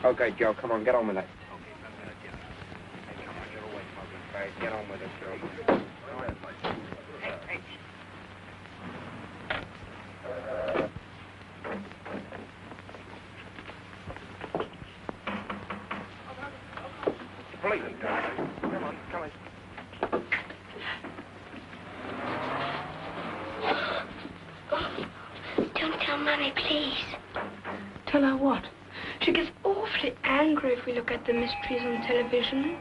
Okay, Joe, come on, get on with it. Get on with it, Joe. Police. Come on, come on. Don't tell Mummy, please. Tell her what? She gets awfully angry if we look at the mysteries on television.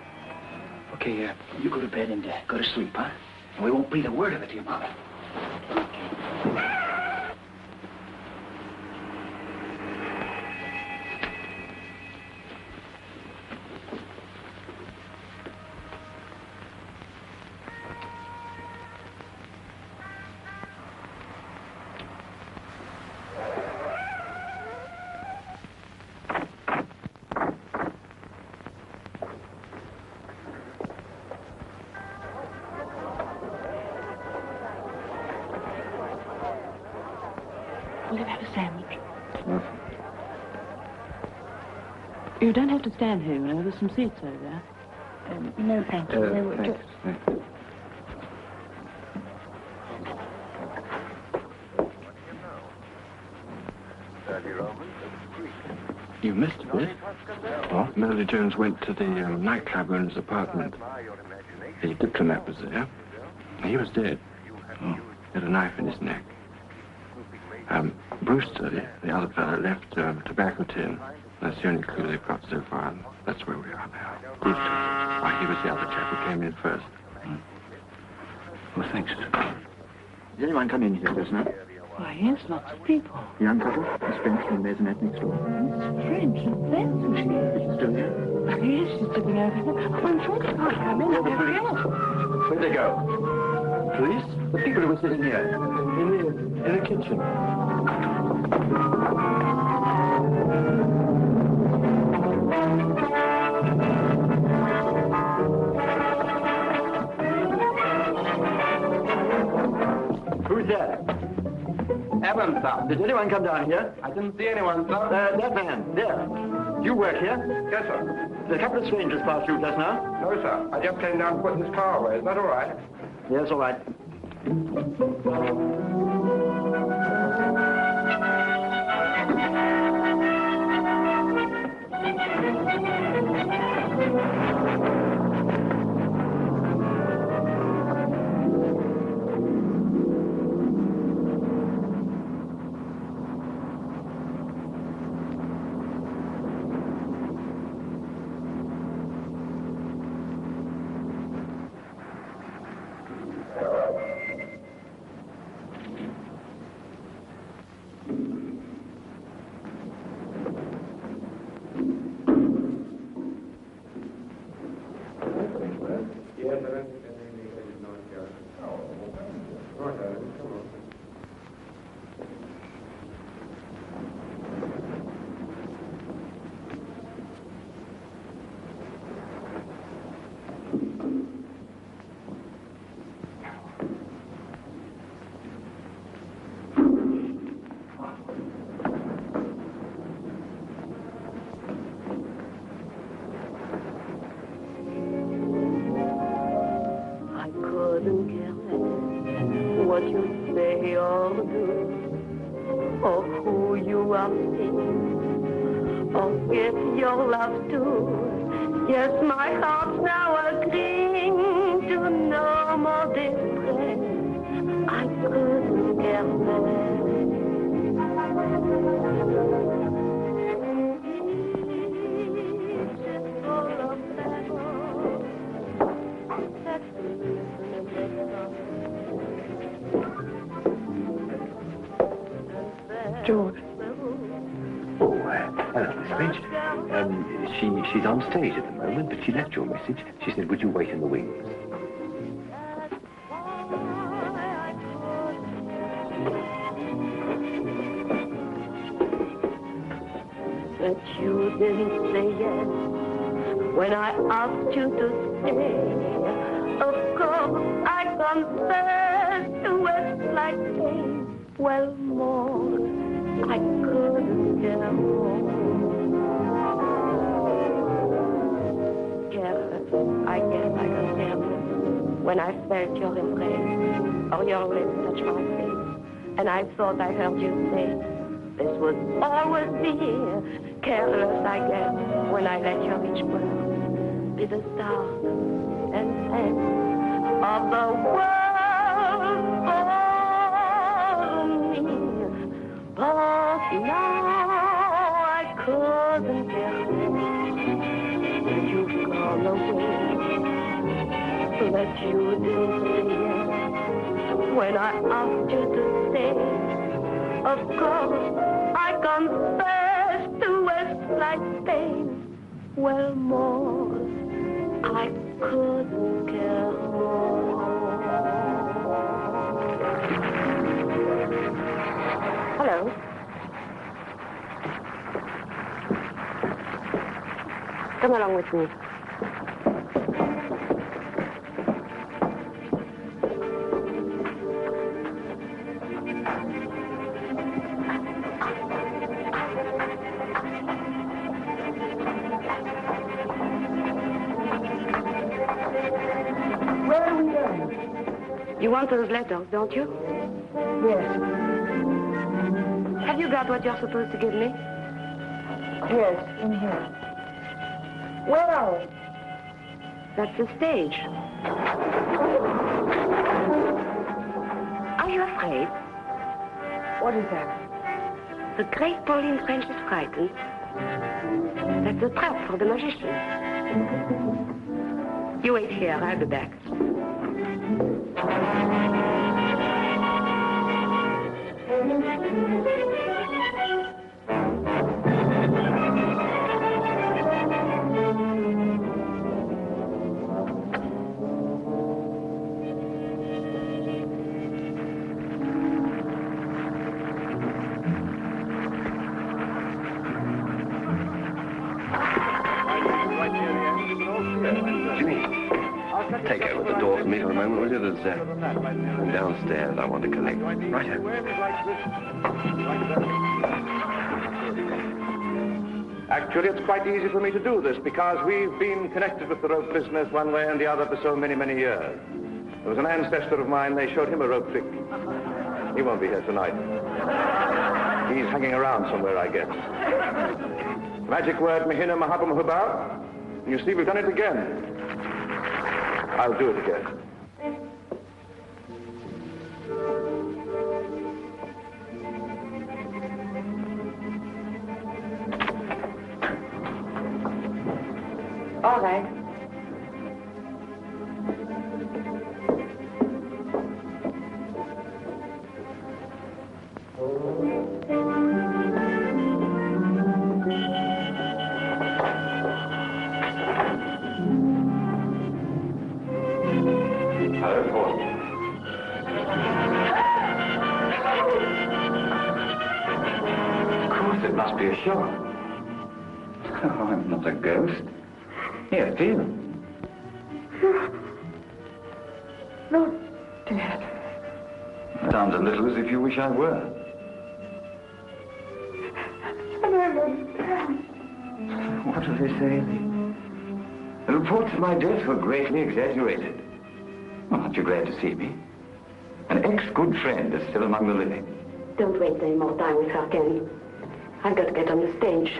Okay, you go to bed and go to sleep, huh? And we won't breathe a word of it to your mother. Will you have a sandwich? You don't have to stand here, you know. There's some seats over there. No, thank you. They were just... You missed a bit. What? Melody Jones went to the nightclub owner's apartment. The diplomat was there. He was dead. Oh. He had a knife in his neck. Brewster, the other fellow, left a tobacco tin. That's the only clue they've got so far, and that's where we are now. These two. Why, he was the other chap who came in first. Well, thanks. Did anyone come in here just now? Why, yes, lots of people. Young couple, Miss French from the maisonette next door. Miss French, that's who she is. She's still here? Oh, yes, she's sitting over there. Oh, I'm sure she can't come in. Oh, the police. Where'd they go? Police? The people who were sitting here. In the kitchen. Who's that? Evans, sir. Did anyone come down here? I didn't see anyone, sir. That man, there. You work here? Yes, sir. Did a couple of strangers pass through just now? No, sir. I just came down putting this car away. Is that all right? Yes, all right. What you say or do, or who you are seeing, or if your love too. Yes, my heart's now agreeing to no more distress. I couldn't care less. George. Oh, hello, Miss French. She's on stage at the moment, but she left your message. She said, would you wait in the wings? But you didn't say yes when I asked you to stay. Of course, I confess to it like pain. Well, more, I couldn't care more. I guess I can tell you when I felt your embrace or your lips touch my face, and I thought I heard you say, this would always be here. Careless, I guess, when I let your rich world be the start and end of the world. But now I couldn't care less that you've gone away, that you didn't say yes when I asked you to stay. Of course, I confess to Westlake pain. Well, more, I couldn't care more. Hello. Come along with me. Where are we going? You want those letters, don't you? Yes. Have you got what you're supposed to give me? Yes, in here. Where are we? That's the stage. Are you afraid? What is that? The great Pauline French is frightened. That's a trap for the magician. You wait here, I'll be back. Take over the door for me for a moment, will you? There's downstairs I want to collect. Right here. Actually, it's quite easy for me to do this because we've been connected with the rope business one way and the other for so many, many years. There was an ancestor of mine, they showed him a rope trick. He won't be here tonight. He's hanging around somewhere, I guess. Magic word, Mahina Mahabam Hubar. You see, we've done it again. I'll do it again. All right. It must be a shot. Oh, I'm not a ghost. Here, feel. No, Dad. Sounds a little as if you wish I were. I don't understand. What do they say? The reports of my death were greatly exaggerated. Well, aren't you glad to see me? An ex-good friend is still among the living. Don't waste any more time with her, Ken. I've got to get on the stage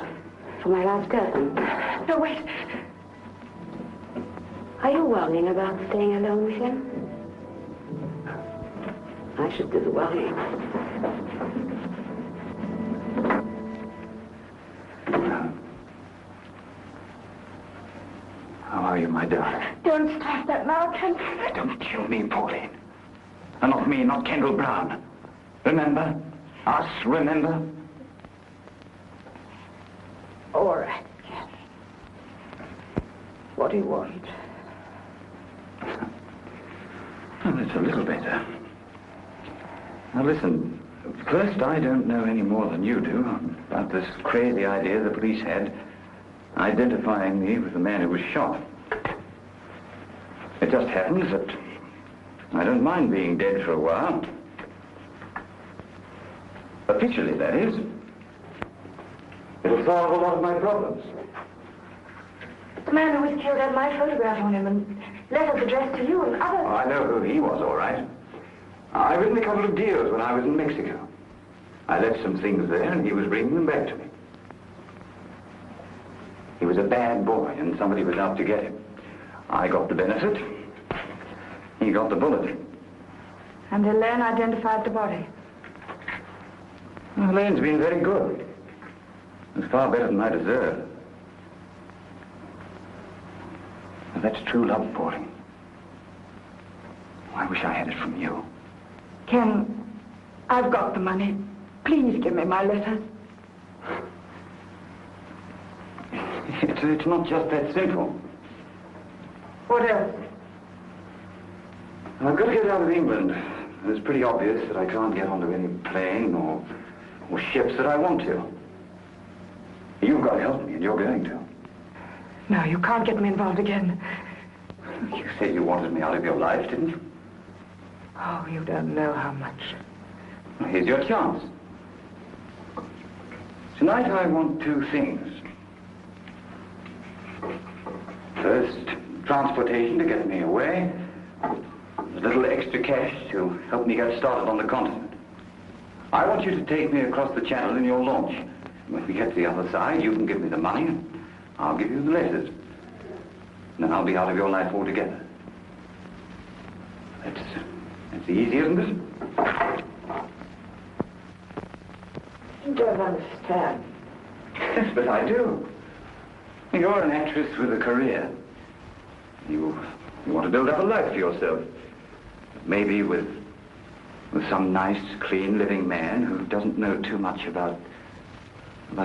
for my last curtain. No, wait. Are you worrying about staying alone with him? I should do the worrying. How are you, my darling? Don't start that now, Ken. Don't kill me, Pauline. And not me, not Kendall Brown. Remember? Us, remember? All right, Ken. What do you want? Well, it's a little better. Now, listen. First, I don't know any more than you do about this crazy idea the police had identifying me with the man who was shot. It just happens that I don't mind being dead for a while. Officially, that is. It'll solve a lot of my problems. The man who was killed had my photograph on him and letters addressed to you and others. Oh, I know who he was, all right. I written a couple of deals when I was in Mexico. I left some things there, and he was bringing them back to me. He was a bad boy, and somebody was out to get him. I got the benefit. He got the bullet. And Elaine identified the body. Well, Elaine's been very good. It's far better than I deserve. Now, that's true love, Pauline. I wish I had it from you. Ken, I've got the money. Please give me my letters. It's not just that simple. What else? I've got to get out of England. It's pretty obvious that I can't get onto any plane or ships that I want to. You've got to help me, and you're going to. No, you can't get me involved again. You said you wanted me out of your life, didn't you? Oh, you don't know how much. Well, here's your chance. Tonight I want two things. First, transportation to get me away. A little extra cash to help me get started on the continent. I want you to take me across the channel in your launch. When we get to the other side, you can give me the money, and I'll give you the letters. And then I'll be out of your life altogether. That's easy, isn't it? You don't understand. Yes, but I do. You're an actress with a career. You want to build up a life for yourself. Maybe with some nice, clean, living man who doesn't know too much about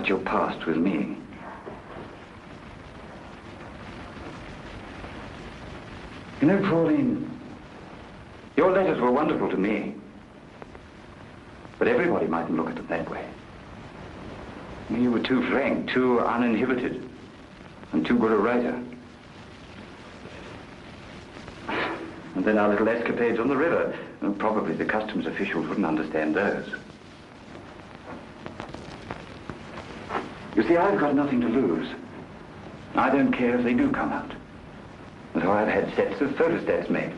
your past with me. You know, Pauline, your letters were wonderful to me. But everybody mightn't look at them that way. You were too frank, too uninhibited, and too good a writer. And then our little escapades on the river. Well, probably the customs officials wouldn't understand those. You see, I've got nothing to lose. I don't care if they do come out. And so I've had sets of photostats made.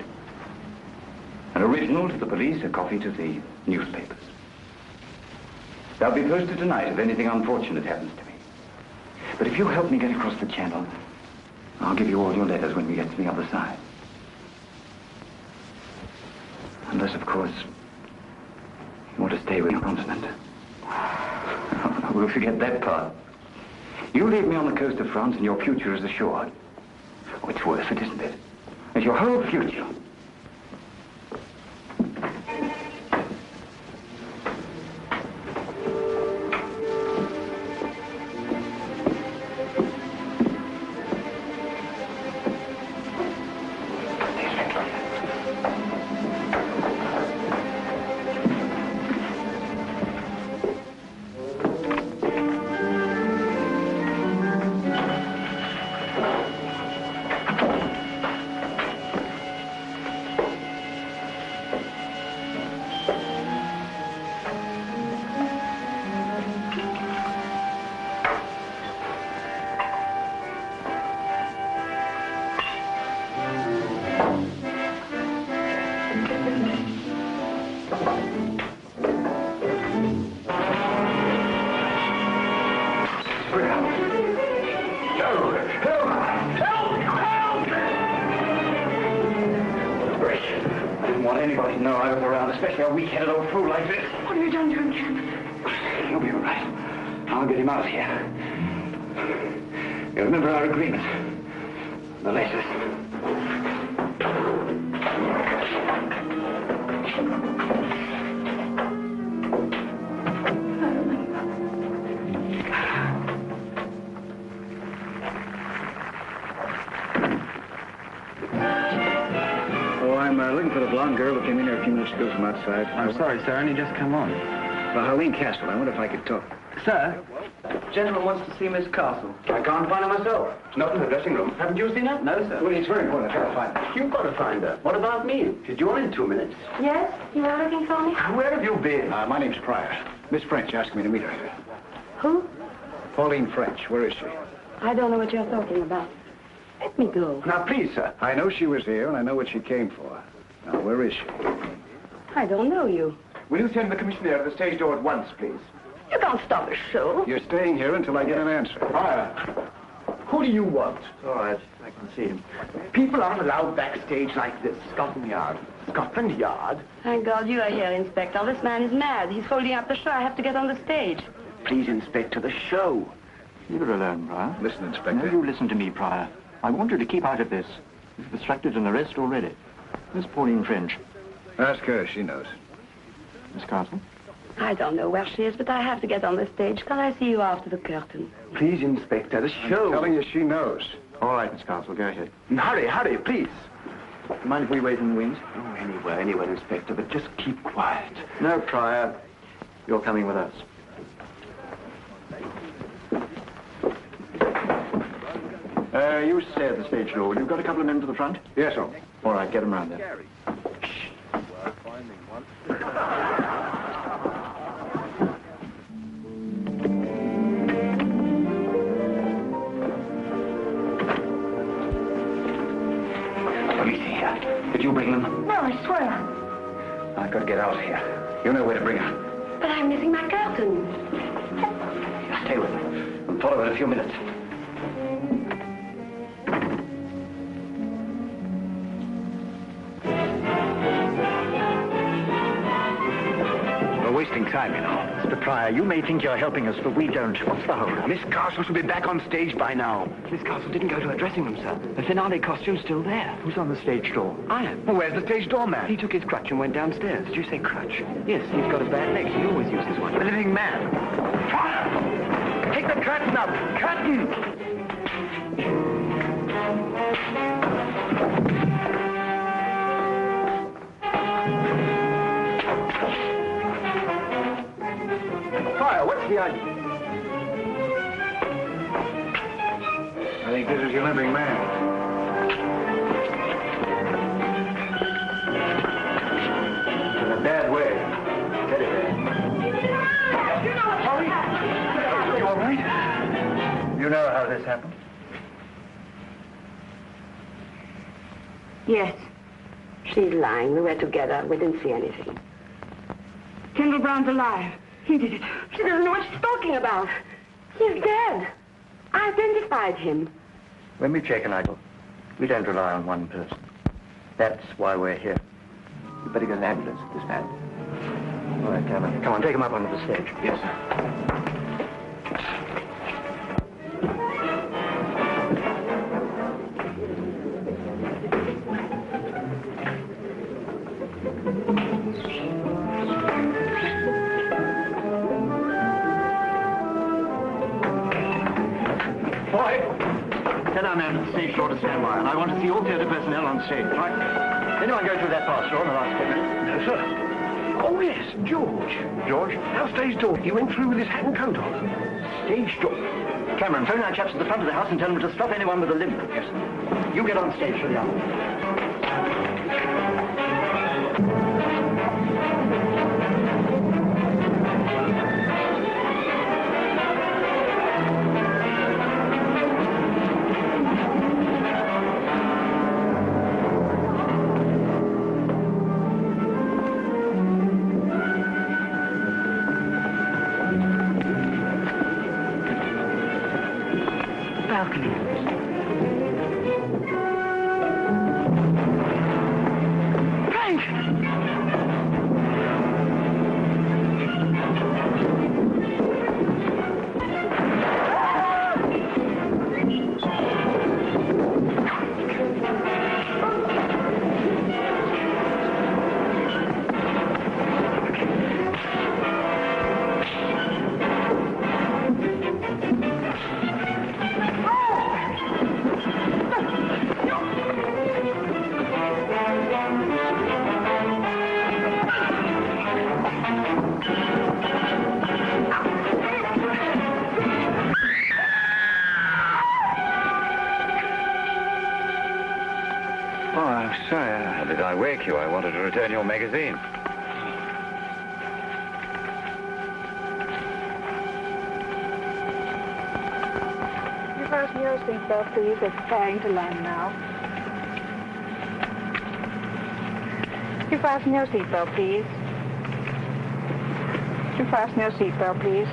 An original to the police, a copy to the newspapers. They'll be posted tonight if anything unfortunate happens to me. But if you help me get across the channel, I'll give you all your letters when we get to the other side. Unless, of course, you want to stay with your continent. We'll forget that part. You leave me on the coast of France and your future is assured. Oh, it's worth it, isn't it? It's your whole future. Outside. I'm sorry, sir. Only just come on. Pauline Castle. I wonder if I could talk. Sir, gentleman wants to see Miss Castle. I can't find her myself. She's not in the dressing room. Haven't you seen her? No, sir. Well, it's very important. I've got to find her. You've got to find her. What about me? She's due on in 2 minutes. Yes? You were looking for me? Where have you been? My name's Pryor. Miss French asked me to meet her. Who? Pauline French. Where is she? I don't know what you're talking about. Let me go. Now, please, sir. I know she was here, and I know what she came for. Now, where is she? I don't know you. Will you send the commissioner to the stage door at once, please? You can't stop a show. You're staying here until I get an answer. Pryor, who do you want? All right, I can see him. People aren't allowed backstage like this. Scotland Yard. Scotland Yard? Thank God you are here, Inspector. This man is mad. He's holding up the show. I have to get on the stage. Please, Inspector, the show. Leave her alone, Pryor. Listen, Inspector. No, you listen to me, Pryor. I want you to keep out of this. You've obstructed an arrest already. Miss Pauline French. Ask her. She knows. Miss Castle? I don't know where she is, but I have to get on the stage. Can I see you after the curtain? Please, Inspector, the show. I'm telling you, she knows. All right, Miss Castle, go ahead. Hurry, hurry, please. Mind if we wait in the wings? Oh, anywhere, Inspector, but just keep quiet. No, Pryor. You're coming with us. You stay at the stage door. You've got a couple of men to the front? Yes, sir. All right, get them round there. Police here. Did you bring them? No, I swear. I've got to get out of here. You know where to bring her. But I'm missing my curtain. Just okay with me. We'll follow in a few minutes. We're wasting time, you know. Mr. Pryor, you may think you're helping us, but we don't. What's the hurry? Miss Castle should be back on stage by now. Miss Castle didn't go to her dressing room, sir. The finale costume's still there. Who's on the stage door? I am. Well, where's the stage doorman? He took his crutch and went downstairs. Did you say crutch? Yes, he's got a bad leg. He always uses one. The living man. Fire! Take the curtain up! Curtain! Pryor, what's the idea? I think this is your limping man. In a bad way. Steady there. You all right? You know how this happened? Yes. She's lying. We were together. We didn't see anything. Kendall Brown's alive. He did it. She doesn't know what she's talking about. He's dead. I identified him. When we've taken idol, we don't rely on one person. That's why we're here. You better get an ambulance for this man. All right, Cameron. Come on, take him up onto the stage. Yes, sir. Tell our man at the stage door to stand by, and I want to see all theatre personnel on stage. Right? Anyone go through that fast door in the last 10 minutes? No, sir. Oh, yes, George. George? Our stage door. He went through with his hat and coat on. Stage door. Cameron, phone our chaps at the front of the house and tell them to stop anyone with a limp. Yes, sir. You get on stage for the hour. I wanted to return your magazine. You fasten your seatbelt, please. It's preparing to land now. You fasten your seatbelt, please. You fasten your seatbelt, please.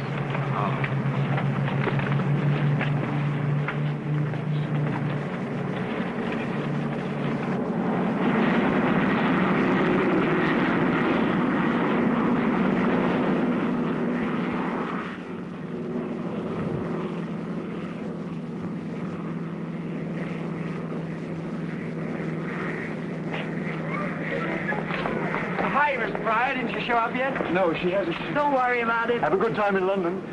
Show up yet? No, she hasn't. Don't worry about it. Have a good time in London.